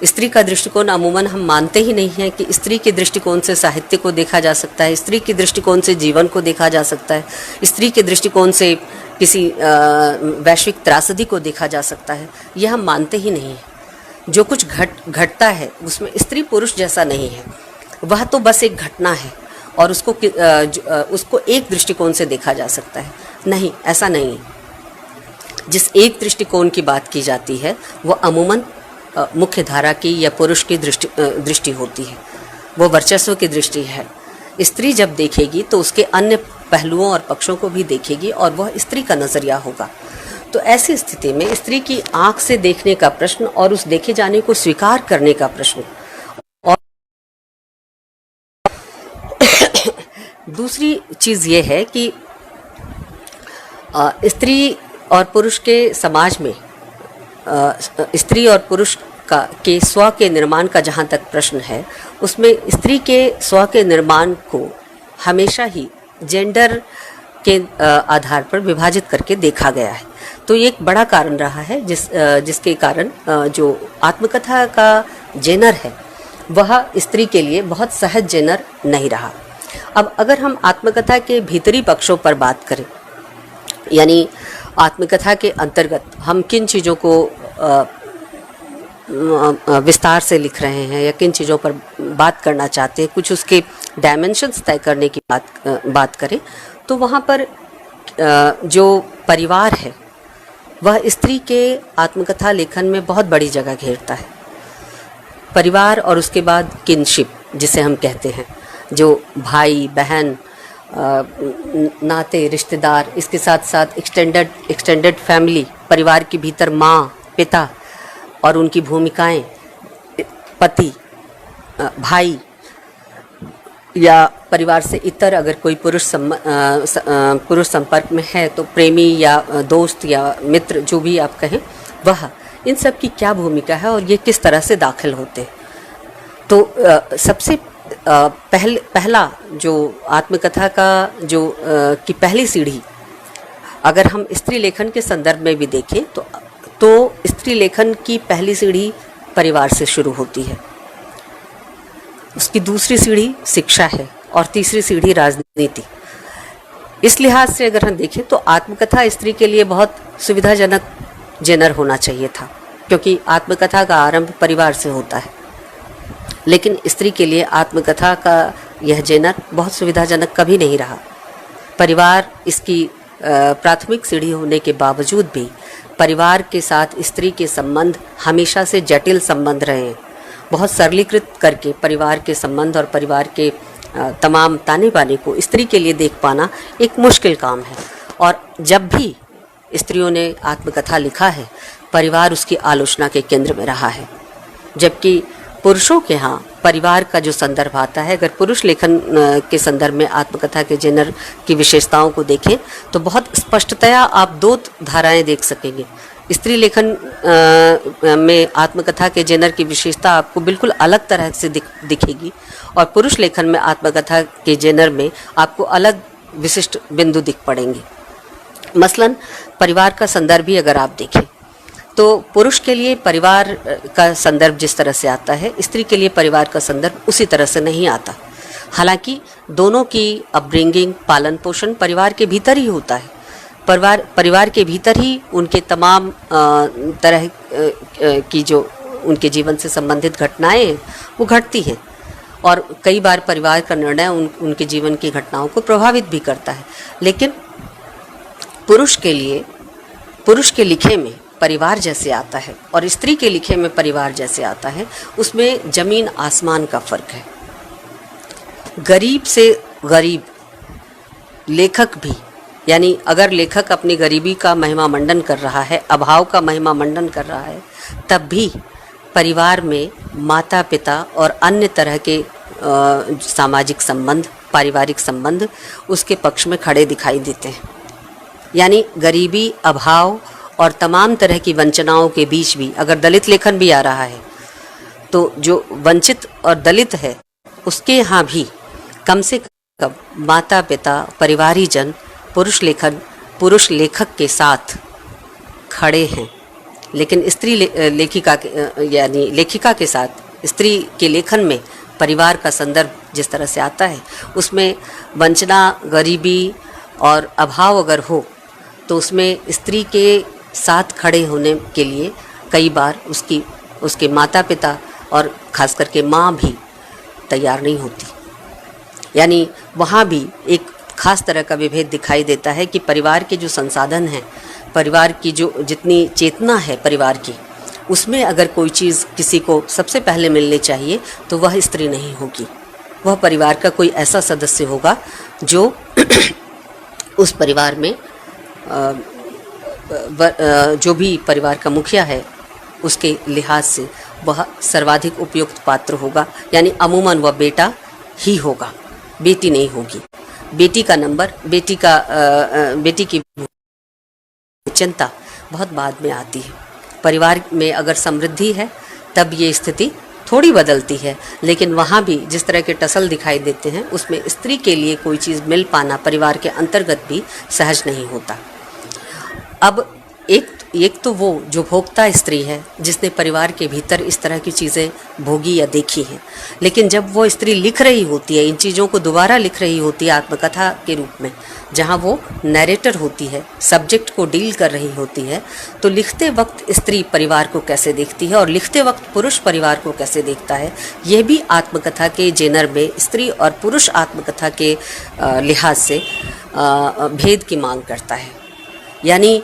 स्त्री का दृष्टिकोण अमूमन हम मानते ही नहीं हैं कि स्त्री के दृष्टिकोण से साहित्य को देखा जा सकता है, स्त्री के दृष्टिकोण से जीवन को देखा जा सकता है, स्त्री के दृष्टिकोण से किसी वैश्विक त्रासदी को देखा जा सकता है। यह हम मानते ही नहीं हैं। जो कुछ घटता है उसमें स्त्री पुरुष जैसा नहीं है, वह तो बस एक घटना है और उसको एक दृष्टिकोण से देखा जा सकता है। नहीं, ऐसा नहीं है। जिस एक दृष्टिकोण की बात की जाती है वो अमूमन मुख्य धारा की या पुरुष की दृष्टि होती है, वो वर्चस्व की दृष्टि है। स्त्री जब देखेगी तो उसके अन्य पहलुओं और पक्षों को भी देखेगी और वह स्त्री का नज़रिया होगा। तो ऐसी स्थिति में स्त्री की आंख से देखने का प्रश्न और उस देखे जाने को स्वीकार करने का प्रश्न, और दूसरी चीज़ ये है कि स्त्री और पुरुष के समाज में स्त्री और पुरुष के स्व के निर्माण का जहाँ तक प्रश्न है, उसमें स्त्री के स्व के निर्माण को हमेशा ही जेंडर के आधार पर विभाजित करके देखा गया है। तो ये एक बड़ा कारण रहा है जिसके कारण जो आत्मकथा का जेनर है वह स्त्री के लिए बहुत सहज जेनर नहीं रहा। अब अगर हम आत्मकथा के भीतरी पक्षों पर बात करें, यानी आत्मकथा के अंतर्गत हम किन चीज़ों को विस्तार से लिख रहे हैं या किन चीज़ों पर बात करना चाहते हैं, कुछ उसके डायमेंशंस तय करने की बात करें, तो वहाँ पर जो परिवार है वह स्त्री के आत्मकथा लेखन में बहुत बड़ी जगह घेरता है। परिवार और उसके बाद किनशिप जिसे हम कहते हैं, जो भाई बहन नाते रिश्तेदार, इसके साथ साथ एक्सटेंडेड फैमिली, परिवार के भीतर माँ पिता और उनकी भूमिकाएं, पति भाई या परिवार से इतर अगर कोई पुरुष संपर्क में है तो प्रेमी या दोस्त या मित्र जो भी आप कहें, वह इन सब की क्या भूमिका है और ये किस तरह से दाखिल होते हैं। तो सबसे पहला जो आत्मकथा का जो की पहली सीढ़ी अगर हम स्त्री लेखन के संदर्भ में भी देखें तो स्त्री लेखन की पहली सीढ़ी परिवार से शुरू होती है, उसकी दूसरी सीढ़ी शिक्षा है और तीसरी सीढ़ी राजनीति। इस लिहाज से अगर हम देखें तो आत्मकथा स्त्री के लिए बहुत सुविधाजनक जेनर होना चाहिए था, क्योंकि आत्मकथा का आरंभ परिवार से होता है। लेकिन स्त्री के लिए आत्मकथा का यह जेनर बहुत सुविधाजनक कभी नहीं रहा। परिवार इसकी प्राथमिक सीढ़ी होने के बावजूद भी परिवार के साथ स्त्री के संबंध हमेशा से जटिल संबंध रहे हैं। बहुत सरलीकृत करके परिवार के संबंध और परिवार के तमाम ताने बाने को स्त्री के लिए देख पाना एक मुश्किल काम है। और जब भी स्त्रियों ने आत्मकथा लिखा है, परिवार उसकी आलोचना के केंद्र में रहा है, जबकि पुरुषों के यहाँ परिवार का जो संदर्भ आता है, अगर पुरुष लेखन के संदर्भ में आत्मकथा के जेनर की विशेषताओं को देखें तो बहुत स्पष्टतया आप दो धाराएं देख सकेंगे। स्त्री लेखन में आत्मकथा के जेनर की विशेषता आपको बिल्कुल अलग तरह से दिखेगी और पुरुष लेखन में आत्मकथा के जेनर में आपको अलग विशिष्ट बिंदु दिख पड़ेंगे। मसलन परिवार का संदर्भ ही अगर आप देखें तो पुरुष के लिए परिवार का संदर्भ जिस तरह से आता है, स्त्री के लिए परिवार का संदर्भ उसी तरह से नहीं आता। हालांकि दोनों की अपब्रिंगिंग, पालन पोषण परिवार के भीतर ही होता है। परिवार के भीतर ही उनके तमाम तरह की जो उनके जीवन से संबंधित घटनाएं हैं वो घटती हैं और कई बार परिवार का निर्णय उनके जीवन की घटनाओं को प्रभावित भी करता है। लेकिन पुरुष के लिखे में परिवार जैसे आता है और स्त्री के लिखे में परिवार जैसे आता है, उसमें जमीन आसमान का फर्क है। गरीब से गरीब लेखक भी, यानी अगर लेखक अपनी गरीबी का महिमा मंडन कर रहा है, अभाव का महिमा मंडन कर रहा है, तब भी परिवार में माता पिता और अन्य तरह के सामाजिक संबंध, पारिवारिक संबंध उसके पक्ष में खड़े दिखाई देते हैं। यानी गरीबी, अभाव और तमाम तरह की वंचनाओं के बीच भी अगर दलित लेखन भी आ रहा है तो जो वंचित और दलित है उसके यहाँ भी कम से कम माता पिता, परिवारी जन पुरुष लेखक के साथ खड़े हैं। लेकिन स्त्री लेखिका के साथ स्त्री के लेखन में परिवार का संदर्भ जिस तरह से आता है उसमें वंचना, गरीबी और अभाव अगर हो तो उसमें स्त्री के साथ खड़े होने के लिए कई बार उसके माता पिता और ख़ास करके माँ भी तैयार नहीं होती। यानी वहाँ भी एक ख़ास तरह का विभेद दिखाई देता है कि परिवार के जो संसाधन हैं, परिवार की जो जितनी चेतना है परिवार की, उसमें अगर कोई चीज़ किसी को सबसे पहले मिलनी चाहिए तो वह स्त्री नहीं होगी। वह परिवार का कोई ऐसा सदस्य होगा जो उस परिवार में जो भी परिवार का मुखिया है उसके लिहाज से वह सर्वाधिक उपयुक्त पात्र होगा। यानी अमूमन वह बेटा ही होगा, बेटी नहीं होगी। बेटी का नंबर, बेटी की चिंता बहुत बाद में आती है। परिवार में अगर समृद्धि है तब ये स्थिति थोड़ी बदलती है, लेकिन वहाँ भी जिस तरह के टसल दिखाई देते हैं उसमें स्त्री के लिए कोई चीज़ मिल पाना परिवार के अंतर्गत भी सहज नहीं होता। अब एक तो वो जो भोक्ता स्त्री है जिसने परिवार के भीतर इस तरह की चीज़ें भोगी या देखी हैं, लेकिन जब वो स्त्री लिख रही होती है, इन चीज़ों को दोबारा लिख रही होती है आत्मकथा के रूप में, जहाँ वो नैरेटर होती है, सब्जेक्ट को डील कर रही होती है, तो लिखते वक्त स्त्री परिवार को कैसे देखती है और लिखते वक्त पुरुष परिवार को कैसे देखता है, यह भी आत्मकथा के जेनर में स्त्री और पुरुष आत्मकथा के लिहाज से भेद की मांग करता है। यानी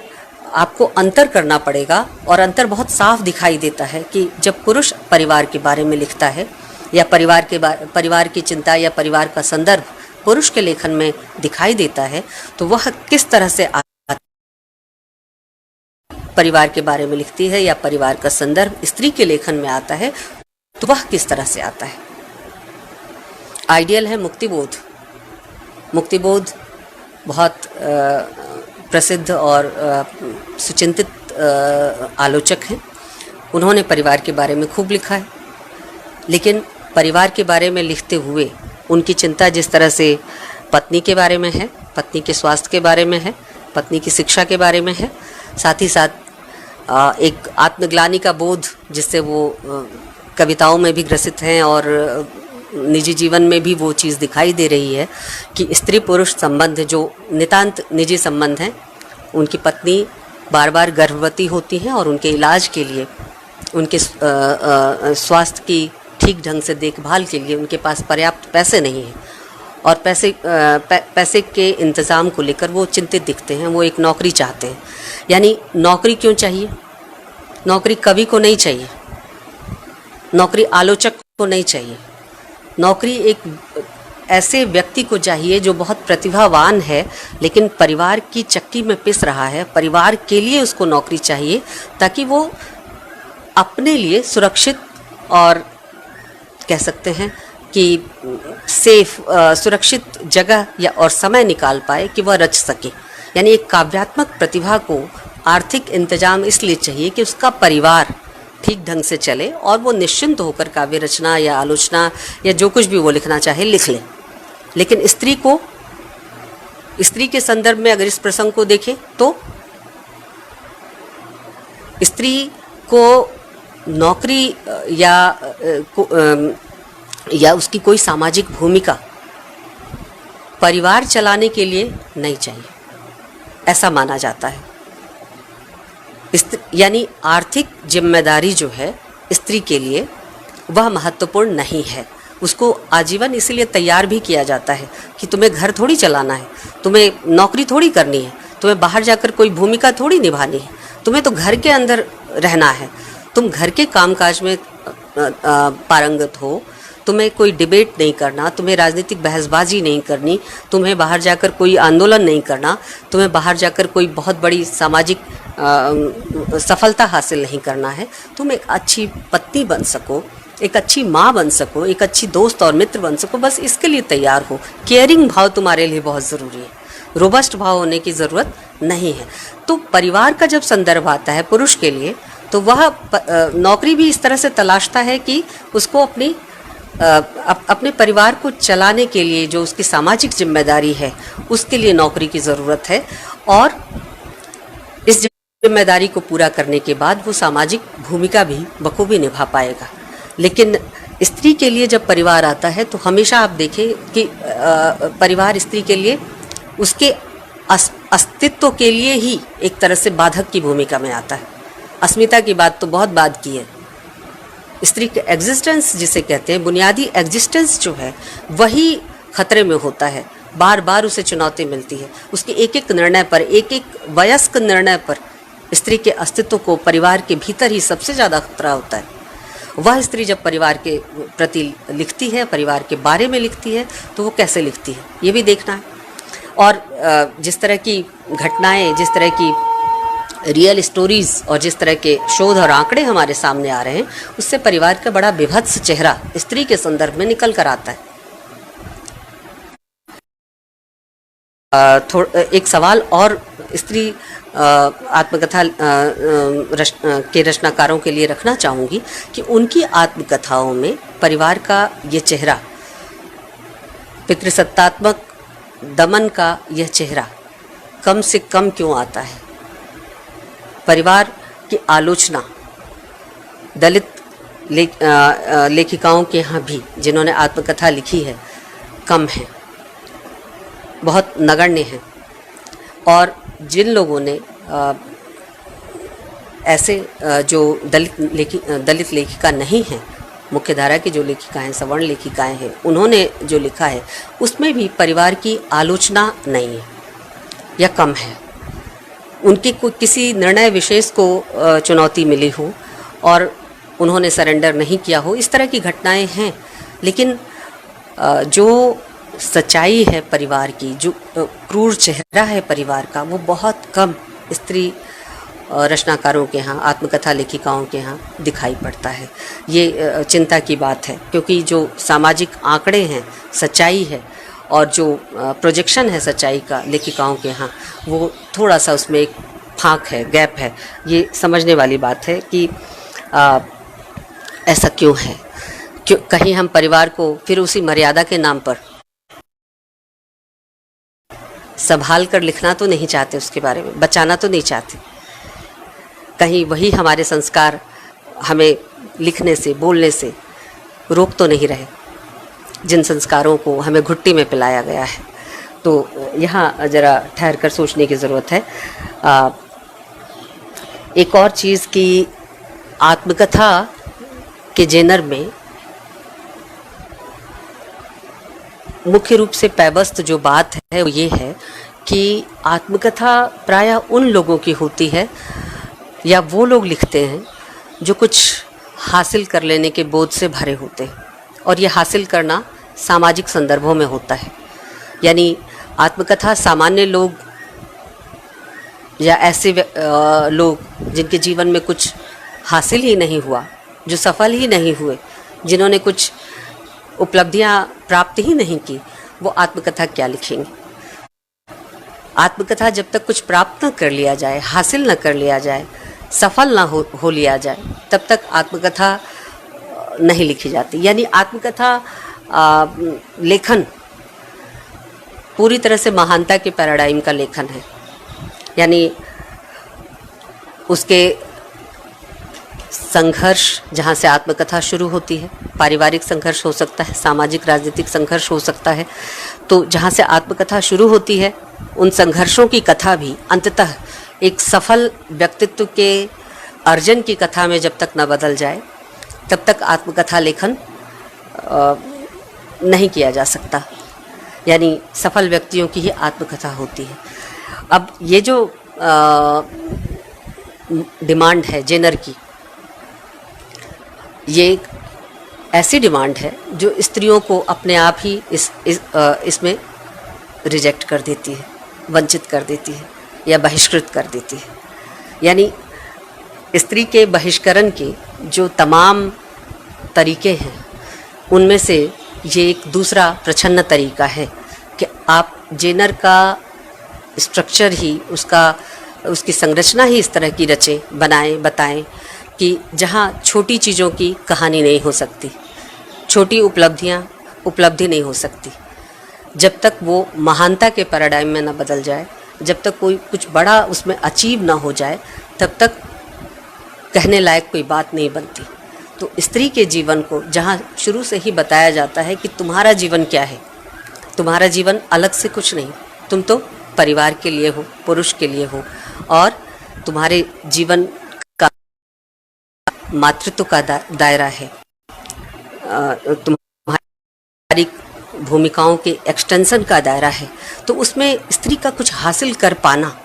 आपको अंतर करना पड़ेगा और अंतर बहुत साफ दिखाई देता है कि जब पुरुष परिवार के बारे में लिखता है या परिवार की चिंता या परिवार का संदर्भ पुरुष के लेखन में दिखाई देता है तो वह किस तरह से परिवार के बारे में लिखती है या परिवार का संदर्भ स्त्री के लेखन में आता है तो वह किस तरह से आता है। आइडियल है मुक्तिबोध। मुक्तिबोध बहुत प्रसिद्ध और सुचिंतित आलोचक हैं। उन्होंने परिवार के बारे में खूब लिखा है, लेकिन परिवार के बारे में लिखते हुए उनकी चिंता जिस तरह से पत्नी के बारे में है, पत्नी के स्वास्थ्य के बारे में है, पत्नी की शिक्षा के बारे में है, साथ ही साथ एक आत्मग्लानि का बोध जिससे वो कविताओं में भी ग्रसित हैं और निजी जीवन में भी वो चीज़ दिखाई दे रही है कि स्त्री पुरुष संबंध जो नितांत निजी संबंध हैं, उनकी पत्नी बार बार गर्भवती होती हैं और उनके इलाज के लिए, उनके स्वास्थ्य की ठीक ढंग से देखभाल के लिए उनके पास पर्याप्त पैसे नहीं हैं और पैसे के इंतज़ाम को लेकर वो चिंतित दिखते हैं। वो एक नौकरी चाहते हैं। यानी नौकरी क्यों चाहिए? नौकरी कवि को नहीं चाहिए, नौकरी आलोचक को नहीं चाहिए, नौकरी एक ऐसे व्यक्ति को चाहिए जो बहुत प्रतिभावान है लेकिन परिवार की चक्की में पिस रहा है। परिवार के लिए उसको नौकरी चाहिए ताकि वो अपने लिए सुरक्षित और कह सकते हैं कि सुरक्षित जगह या और समय निकाल पाए कि वह रच सके। यानी एक काव्यात्मक प्रतिभा को आर्थिक इंतजाम इसलिए चाहिए कि उसका परिवार ठीक ढंग से चले और वो निश्चिंत होकर काव्य रचना या आलोचना या जो कुछ भी वो लिखना चाहे लिख ले। लेकिन स्त्री के संदर्भ में अगर इस प्रसंग को देखें तो स्त्री को नौकरी या उसकी कोई सामाजिक भूमिका परिवार चलाने के लिए नहीं चाहिए, ऐसा माना जाता है। यानी आर्थिक जिम्मेदारी जो है स्त्री के लिए वह महत्वपूर्ण नहीं है। उसको आजीवन इसीलिए तैयार भी किया जाता है कि तुम्हें घर थोड़ी चलाना है, तुम्हें नौकरी थोड़ी करनी है, तुम्हें बाहर जाकर कोई भूमिका थोड़ी निभानी है, तुम्हें तो घर के अंदर रहना है। तुम घर के कामकाज में पारंगत हो, तुम्हें कोई डिबेट नहीं करना, तुम्हें राजनीतिक बहसबाजी नहीं करनी, तुम्हें बाहर जाकर कोई आंदोलन नहीं करना, तुम्हें बाहर जाकर कोई बहुत बड़ी सामाजिक सफलता हासिल नहीं करना है। तुम एक अच्छी पत्नी बन सको, एक अच्छी माँ बन सको, एक अच्छी दोस्त और मित्र बन सको, बस इसके लिए तैयार हो। केयरिंग भाव तुम्हारे लिए बहुत ज़रूरी है, रोबस्ट भाव होने की ज़रूरत नहीं है। तो परिवार का जब संदर्भ आता है पुरुष के लिए, तो वह नौकरी भी इस तरह से तलाशता है कि उसको अपने परिवार को चलाने के लिए जो उसकी सामाजिक जिम्मेदारी है उसके लिए नौकरी की ज़रूरत है, और इस जिम्मेदारी को पूरा करने के बाद वो सामाजिक भूमिका भी बखूबी निभा पाएगा। लेकिन स्त्री के लिए जब परिवार आता है तो हमेशा आप देखें कि परिवार स्त्री के लिए उसके अस्तित्व के लिए ही एक तरह से बाधक की भूमिका में आता है। अस्मिता की बात तो बहुत बात की है। स्त्री के एग्जिस्टेंस जिसे कहते हैं, बुनियादी एग्जिस्टेंस जो है वही खतरे में होता है। बार बार उसे चुनौती मिलती है। उसके एक एक निर्णय पर, एक एक वयस्क निर्णय पर स्त्री के अस्तित्व को परिवार के भीतर ही सबसे ज़्यादा खतरा होता है। वह स्त्री जब परिवार के प्रति लिखती है, परिवार के बारे में लिखती है, तो वो कैसे लिखती है ये भी देखना है। और जिस तरह की घटनाएं, जिस तरह की रियल स्टोरीज़ और जिस तरह के शोध और आंकड़े हमारे सामने आ रहे हैं, उससे परिवार का बड़ा विभत्स चेहरा स्त्री के संदर्भ में निकल कर आता है। एक सवाल और स्त्री आत्मकथा के रचनाकारों के लिए रखना चाहूँगी कि उनकी आत्मकथाओं में परिवार का ये चेहरा, पितृसत्तात्मक दमन का यह चेहरा कम से कम क्यों आता है। परिवार की आलोचना दलित लेखिकाओं के यहाँ भी जिन्होंने आत्मकथा लिखी है कम है, बहुत नगण्य है। और जिन लोगों ने ऐसे जो दलित लेखिका नहीं हैं, मुख्यधारा की जो लेखिका हैं, सवर्ण लेखिकाएं हैं, उन्होंने जो लिखा है उसमें भी परिवार की आलोचना नहीं है या कम है। उनके कोई किसी निर्णय विशेष को चुनौती मिली हो और उन्होंने सरेंडर नहीं किया हो, इस तरह की घटनाएं हैं। लेकिन जो सच्चाई है परिवार की, जो क्रूर चेहरा है परिवार का, वो बहुत कम स्त्री रचनाकारों के यहाँ, आत्मकथा लेखिकाओं के यहाँ दिखाई पड़ता है। ये चिंता की बात है, क्योंकि जो सामाजिक आंकड़े हैं, सच्चाई है और जो प्रोजेक्शन है सच्चाई का लेखिकाओं के यहाँ, वो थोड़ा सा उसमें एक फाँक है, गैप है। ये समझने वाली बात है कि ऐसा क्यों है। कहीं हम परिवार को फिर उसी मर्यादा के नाम पर संभाल कर लिखना तो नहीं चाहते, उसके बारे में बचाना तो नहीं चाहते। कहीं वही हमारे संस्कार हमें लिखने से, बोलने से रोक तो नहीं रहे, जिन संस्कारों को हमें घुट्टी में पिलाया गया है। तो यहाँ ज़रा ठहर कर सोचने की ज़रूरत है। एक और चीज़ कि आत्मकथा के जेनर में मुख्य रूप से पैबस्त जो बात है वो ये है कि आत्मकथा प्रायः उन लोगों की होती है या वो लोग लिखते हैं जो कुछ हासिल कर लेने के बोझ से भरे होते हैं, और ये हासिल करना सामाजिक संदर्भों में होता है। यानी आत्मकथा सामान्य लोग या ऐसे लोग जिनके जीवन में कुछ हासिल ही नहीं हुआ, जो सफल ही नहीं हुए, जिन्होंने कुछ उपलब्धियां प्राप्त ही नहीं की, वो आत्मकथा क्या लिखेंगे। आत्मकथा जब तक कुछ प्राप्त न कर लिया जाए, हासिल न कर लिया जाए, सफल ना हो लिया जाए, तब तक आत्मकथा नहीं लिखी जाती। यानी आत्मकथा लेखन पूरी तरह से महानता के पैराडाइम का लेखन है। यानी उसके संघर्ष जहाँ से आत्मकथा शुरू होती है, पारिवारिक संघर्ष हो सकता है, सामाजिक राजनीतिक संघर्ष हो सकता है, तो जहाँ से आत्मकथा शुरू होती है उन संघर्षों की कथा भी अंततः एक सफल व्यक्तित्व के अर्जन की कथा में जब तक न बदल जाए तब तक आत्मकथा लेखन नहीं किया जा सकता। यानी सफल व्यक्तियों की ही आत्मकथा होती है। अब ये जो डिमांड है जेनर की, ये एक ऐसी डिमांड है जो स्त्रियों को अपने आप ही इसमें रिजेक्ट कर देती है, वंचित कर देती है या बहिष्कृत कर देती है। यानी स्त्री के बहिष्करण के जो तमाम तरीके हैं उनमें से ये एक दूसरा प्रछन्न तरीका है कि आप जेनर का स्ट्रक्चर ही उसकी संरचना ही इस तरह की रचें, बनाएं, बताएं कि जहाँ छोटी चीज़ों की कहानी नहीं हो सकती, छोटी उपलब्धि नहीं हो सकती। जब तक वो महानता के पैराडाइम में न बदल जाए, जब तक कोई कुछ बड़ा उसमें अचीव ना हो जाए, तब तक कहने लायक कोई बात नहीं बनती। तो स्त्री के जीवन को जहाँ शुरू से ही बताया जाता है कि तुम्हारा जीवन क्या है, तुम्हारा जीवन अलग से कुछ नहीं, तुम तो परिवार के लिए हो, पुरुष के लिए हो, और तुम्हारे जीवन का मातृत्व का दायरा है, तुम्हारी भूमिकाओं के एक्सटेंशन का दायरा है। तो उसमें स्त्री का कुछ हासिल कर पाना,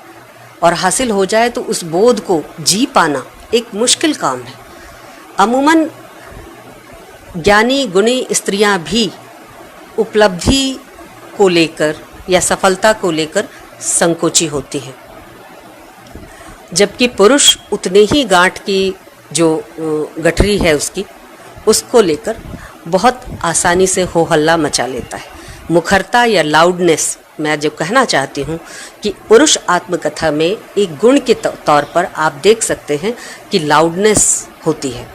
और हासिल हो जाए तो उस बोध को जी पाना एक मुश्किल काम है। अमूमन ज्ञानी गुणी स्त्रियां भी उपलब्धि को लेकर या सफलता को लेकर संकोची होती हैं, जबकि पुरुष उतने ही गांठ की जो गठरी है उसको लेकर बहुत आसानी से हो हल्ला मचा लेता है। मुखरता या लाउडनेस, मैं जो कहना चाहती हूँ कि पुरुष आत्मकथा में एक गुण के तौर पर आप देख सकते हैं कि लाउडनेस होती है।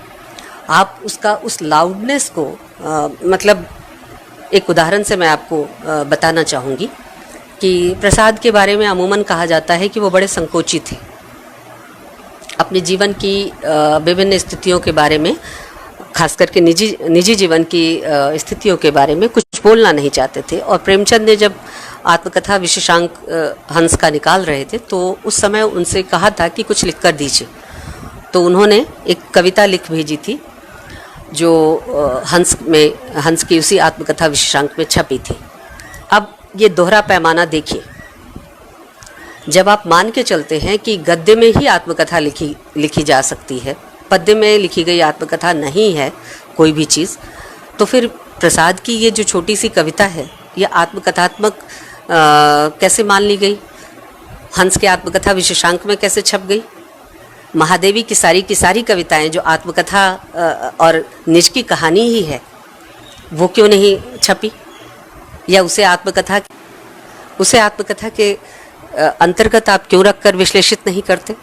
आप उस लाउडनेस को मतलब एक उदाहरण से मैं आपको बताना चाहूँगी कि प्रसाद के बारे में अमूमन कहा जाता है कि वो बड़े संकोची थे। अपने जीवन की विभिन्न स्थितियों के बारे में, खास करके निजी जीवन की स्थितियों के बारे में कुछ बोलना नहीं चाहते थे। और प्रेमचंद ने जब आत्मकथा विशेषांक हंस का निकाल रहे थे तो उस समय उनसे कहा था कि कुछ लिख कर दीजिए। तो उन्होंने एक कविता लिख भेजी थी जो हंस की उसी आत्मकथा विशेषांक में छपी थी। अब ये दोहरा पैमाना देखिए, जब आप मान के चलते हैं कि गद्य में ही आत्मकथा लिखी जा सकती है, पद्य में लिखी गई आत्मकथा नहीं है कोई भी चीज़, तो फिर प्रसाद की ये जो छोटी सी कविता है ये आत्मकथात्मक कैसे मान ली गई, हंस के आत्मकथा विशेषांक में कैसे छप गई। महादेवी की सारी कविताएं जो आत्मकथा और निज की कहानी ही है वो क्यों नहीं छपी, या उसे आत्मकथा के अंतर्गत आप क्यों रखकर विश्लेषित नहीं करते।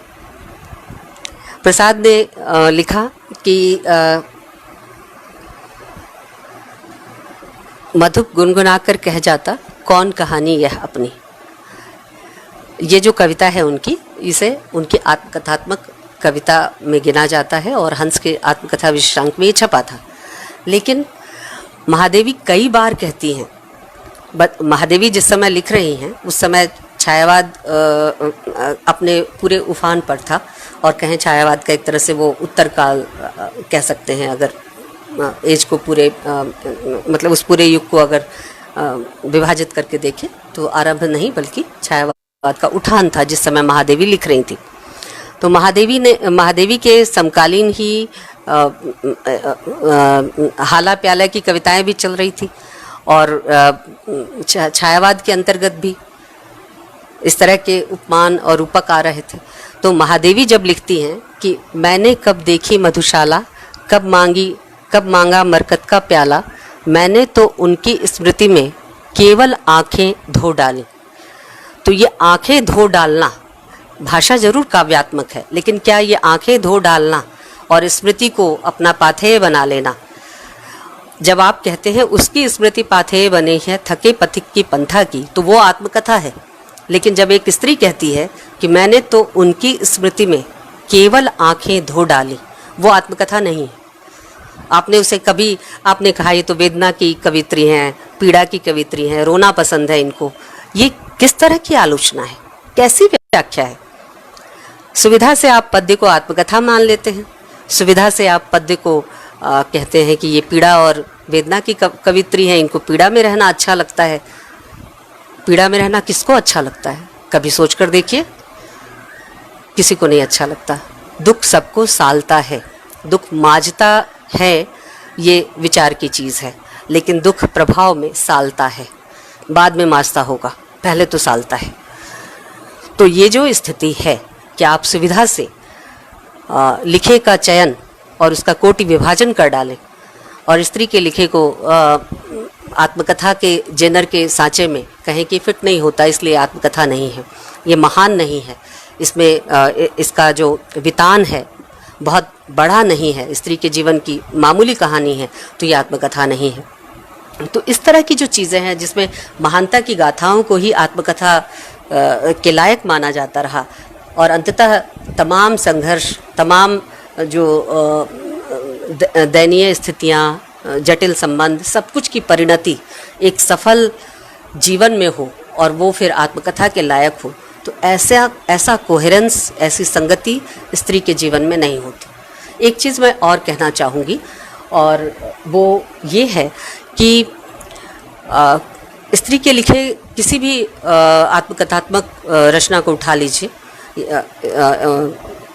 प्रसाद ने लिखा कि मधुप गुनगुनाकर कह जाता कौन कहानी यह अपनी। ये जो कविता है उनकी, इसे उनकी आत्मकथात्मक कविता में गिना जाता है और हंस के आत्मकथा विशेषांक में ये छपा था। लेकिन महादेवी कई बार कहती हैं, महादेवी जिस समय लिख रही हैं उस समय छायावाद अपने पूरे उफान पर था, और कहें छायावाद का एक तरह से वो उत्तर काल कह सकते हैं, अगर एज को पूरे मतलब उस पूरे युग को अगर विभाजित करके देखें तो आरंभ नहीं बल्कि छायावाद का उठान था जिस समय महादेवी लिख रही थी। तो महादेवी के समकालीन ही हाला प्याला की कविताएं भी चल रही थी, और छायावाद के अंतर्गत भी इस तरह के उपमान और रूपक आ रहे थे। तो महादेवी जब लिखती हैं कि मैंने कब देखी मधुशाला, कब मांगा मरकत का प्याला, मैंने तो उनकी स्मृति में केवल आंखें धो डाली। तो ये आंखें धो डालना, भाषा जरूर काव्यात्मक है, लेकिन क्या ये आंखें धो डालना और स्मृति को अपना पाथेय बना लेना, जब आप कहते हैं उसकी स्मृति पाथेय बने है थके पथिक की पंथा की, तो वो आत्मकथा है। लेकिन जब एक स्त्री कहती है कि मैंने तो उनकी स्मृति में केवल आंखें धो डाली, वो आत्मकथा नहीं है। आपने उसे कभी, आपने कहा ये तो वेदना की कवित्री हैं, पीड़ा की कवित्री हैं, रोना पसंद है इनको, ये किस तरह की आलोचना है, कैसी व्याख्या है? सुविधा से आप पद्य को आत्मकथा मान लेते हैं, सुविधा से आप पद्य को कहते हैं कि ये पीड़ा और वेदना की कवित्री है, इनको पीड़ा में रहना अच्छा लगता है। पीड़ा में रहना किसको अच्छा लगता है? कभी सोच कर देखिए, किसी को नहीं अच्छा लगता। दुख सबको सालता है, दुख माजता है, ये विचार की चीज़ है, लेकिन दुख प्रभाव में सालता है, बाद में माजता होगा, पहले तो सालता है। तो ये जो स्थिति है कि आप सुविधा से लिखे का चयन और उसका कोटि विभाजन कर डालें और स्त्री के लिखे को आत्मकथा के जेनर के सांचे में कहें कि फिट नहीं होता, इसलिए आत्मकथा नहीं है, ये महान नहीं है, इसमें इसका जो वितान है बहुत बड़ा नहीं है, स्त्री के जीवन की मामूली कहानी है, तो ये आत्मकथा नहीं है। तो इस तरह की जो चीज़ें हैं जिसमें महानता की गाथाओं को ही आत्मकथा के लायक माना जाता रहा और अंततः तमाम संघर्ष, तमाम जो दयनीय स्थितियाँ, जटिल संबंध, सब कुछ की परिणति एक सफल जीवन में हो और वो फिर आत्मकथा के लायक हो, तो ऐसा कोहेरेंस, ऐसी संगति स्त्री के जीवन में नहीं होती। एक चीज़ मैं और कहना चाहूँगी और वो ये है कि स्त्री के लिखे किसी भी आत्मकथात्मक रचना को उठा लीजिए,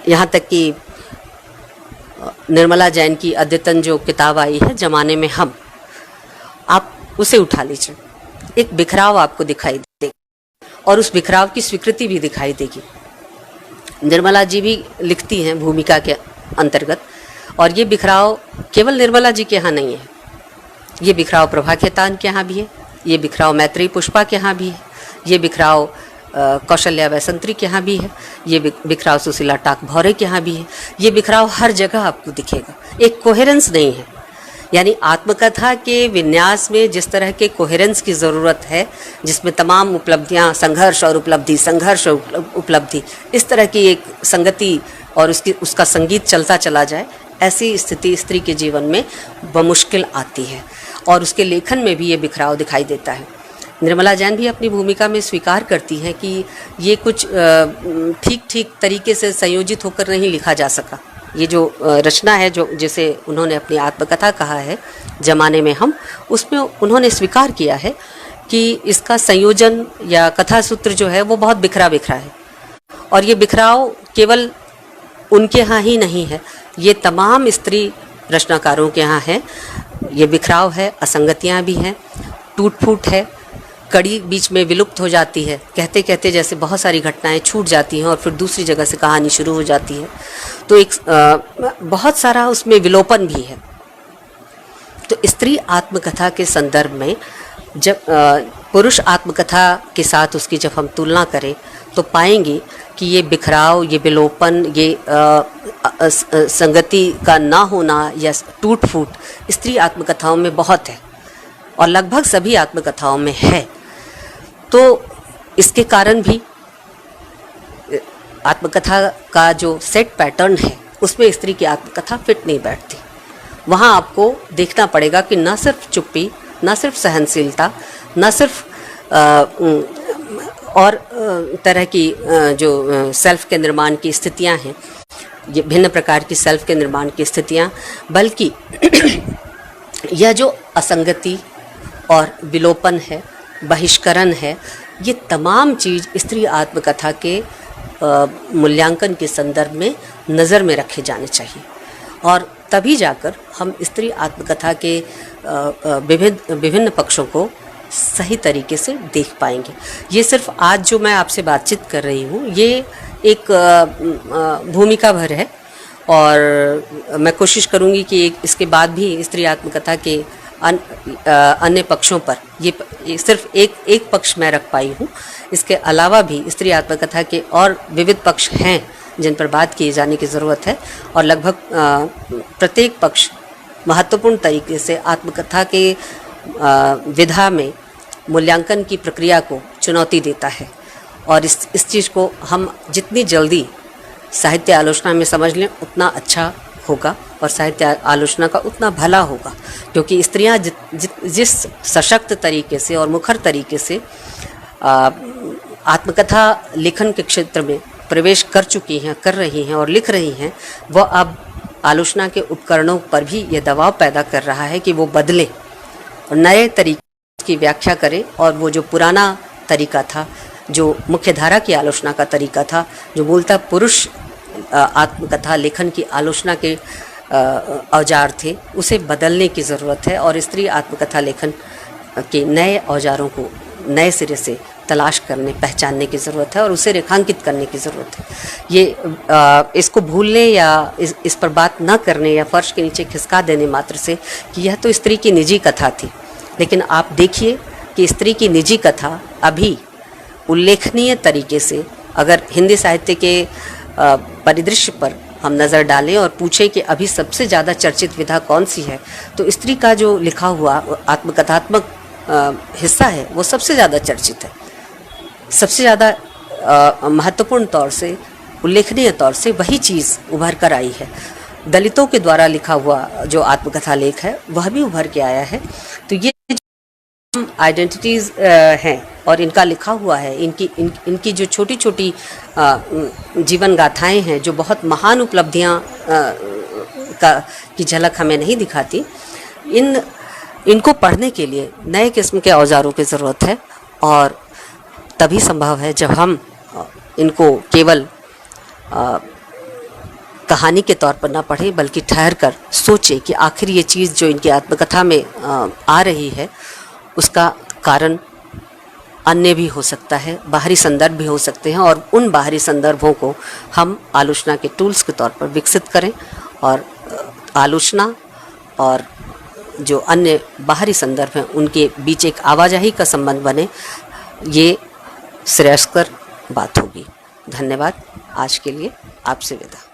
यहाँ तक कि निर्मला जैन की अद्यतन जो किताब आई है जमाने में हम, आप उसे उठा लीजिए, एक बिखराव आपको दिखाई देगा और उस बिखराव की स्वीकृति भी दिखाई देगी। निर्मला जी भी लिखती हैं भूमिका के अंतर्गत, और ये बिखराव केवल निर्मला जी के यहाँ नहीं है, ये बिखराव प्रभा खेतान के यहाँ भी है, ये बिखराव मैत्रेयी पुष्पा के यहाँ भी है, ये बिखराव कौशल्या वैसंत्री के यहाँ भी है, ये बिखराव सुशीला टाक भौरे के यहाँ भी है, ये बिखराव हर जगह आपको दिखेगा। एक कोहेरेंस नहीं है, यानी आत्मकथा के विन्यास में जिस तरह के कोहेरेंस की ज़रूरत है, जिसमें तमाम उपलब्धियाँ, संघर्ष और उपलब्धि, संघर्ष और उपलब्धि, इस तरह की एक संगति और उसका संगीत चलता चला जाए, ऐसी स्थिति स्त्री के जीवन में बमुश्किल आती है और उसके लेखन में भी ये बिखराव दिखाई देता है। निर्मला जैन भी अपनी भूमिका में स्वीकार करती हैं कि ये कुछ ठीक तरीके से संयोजित होकर नहीं लिखा जा सका। ये जो रचना है, जो जिसे उन्होंने अपनी आत्मकथा कहा है जमाने में हम, उसमें उन्होंने स्वीकार किया है कि इसका संयोजन या कथा सूत्र जो है वो बहुत बिखरा बिखरा है, और ये बिखराव केवल उनके यहाँ ही नहीं है, ये तमाम स्त्री रचनाकारों के यहाँ है। ये बिखराव है, असंगतियाँ भी हैं, टूट फूट है, कड़ी बीच में विलुप्त हो जाती है, कहते कहते जैसे बहुत सारी घटनाएं छूट जाती हैं और फिर दूसरी जगह से कहानी शुरू हो जाती है, तो एक बहुत सारा उसमें विलोपन भी है। तो स्त्री आत्मकथा के संदर्भ में जब पुरुष आत्मकथा के साथ उसकी जब हम तुलना करें तो पाएंगे कि ये बिखराव, ये विलोपन, ये संगति का ना होना या टूट फूट स्त्री आत्मकथाओं में बहुत है और लगभग सभी आत्मकथाओं में है। तो इसके कारण भी आत्मकथा का जो सेट पैटर्न है उसमें स्त्री की आत्मकथा फिट नहीं बैठती। वहाँ आपको देखना पड़ेगा कि न सिर्फ चुप्पी, न सिर्फ सहनशीलता, न सिर्फ और तरह की जो सेल्फ के निर्माण की स्थितियाँ हैं, ये भिन्न प्रकार की सेल्फ के निर्माण की स्थितियाँ, बल्कि यह जो असंगति और विलोपन है, बहिष्करण है, ये तमाम चीज़ स्त्री आत्मकथा के मूल्यांकन के संदर्भ में नज़र में रखे जाने चाहिए और तभी जाकर हम स्त्री आत्मकथा के विभिन्न पक्षों को सही तरीके से देख पाएंगे। ये सिर्फ आज जो मैं आपसे बातचीत कर रही हूँ ये एक भूमिका भर है और मैं कोशिश करूँगी कि इसके बाद भी स्त्री आत्मकथा के अन्य पक्षों पर ये सिर्फ एक पक्ष मैं रख पाई हूँ। इसके अलावा भी स्त्री आत्मकथा के और विविध पक्ष हैं जिन पर बात किए जाने की ज़रूरत है, और लगभग प्रत्येक पक्ष महत्वपूर्ण तरीके से आत्मकथा के विधा में मूल्यांकन की प्रक्रिया को चुनौती देता है। और इस चीज़ को हम जितनी जल्दी साहित्य आलोचना में समझ लें उतना अच्छा होगा और साहित्य आलोचना का उतना भला होगा, क्योंकि स्त्रियां जिस सशक्त तरीके से और मुखर तरीके से आत्मकथा लेखन के क्षेत्र में प्रवेश कर चुकी हैं, कर रही हैं और लिख रही हैं, वह अब आलोचना के उपकरणों पर भी यह दबाव पैदा कर रहा है कि वो बदलें और नए तरीके की व्याख्या करें। और वो जो पुराना तरीका था, जो मुख्यधारा की आलोचना का तरीका था, जो मूलतः पुरुष आत्मकथा लेखन की आलोचना के औजार थे, उसे बदलने की ज़रूरत है और स्त्री आत्मकथा लेखन के नए औजारों को नए सिरे से तलाश करने, पहचानने की ज़रूरत है और उसे रेखांकित करने की ज़रूरत है। ये इसको भूलने या इस पर बात न करने या फर्श के नीचे खिसका देने मात्र से कि यह तो स्त्री की निजी कथा थी, लेकिन आप देखिए कि स्त्री की निजी कथा अभी उल्लेखनीय तरीके से, अगर हिंदी साहित्य के परिदृश्य पर हम नज़र डालें और पूछें कि अभी सबसे ज़्यादा चर्चित विधा कौन सी है, तो स्त्री का जो लिखा हुआ आत्मकथात्मक हिस्सा है वो सबसे ज़्यादा चर्चित है। सबसे ज़्यादा महत्वपूर्ण तौर से, उल्लेखनीय तौर से वही चीज़ उभर कर आई है। दलितों के द्वारा लिखा हुआ जो आत्मकथा लेख है वह भी उभर के आया है। तो ये आइडेंटिटीज़ हैं और इनका लिखा हुआ है, इनकी जो छोटी छोटी जीवन गाथाएं हैं, जो बहुत महान उपलब्धियां की झलक हमें नहीं दिखाती, इनको पढ़ने के लिए नए किस्म के औजारों की ज़रूरत है। और तभी संभव है जब हम इनको केवल कहानी के तौर पर ना पढ़ें, बल्कि ठहर कर सोचें कि आखिर ये चीज़ जो इनकी आत्मकथा में आ रही है उसका कारण अन्य भी हो सकता है, बाहरी संदर्भ भी हो सकते हैं, और उन बाहरी संदर्भों को हम आलोचना के टूल्स के तौर पर विकसित करें और आलोचना और जो अन्य बाहरी संदर्भ हैं उनके बीच एक आवाजाही का संबंध बने। ये श्रेयस्कर बात होगी। धन्यवाद। आज के लिए आपसे विदा।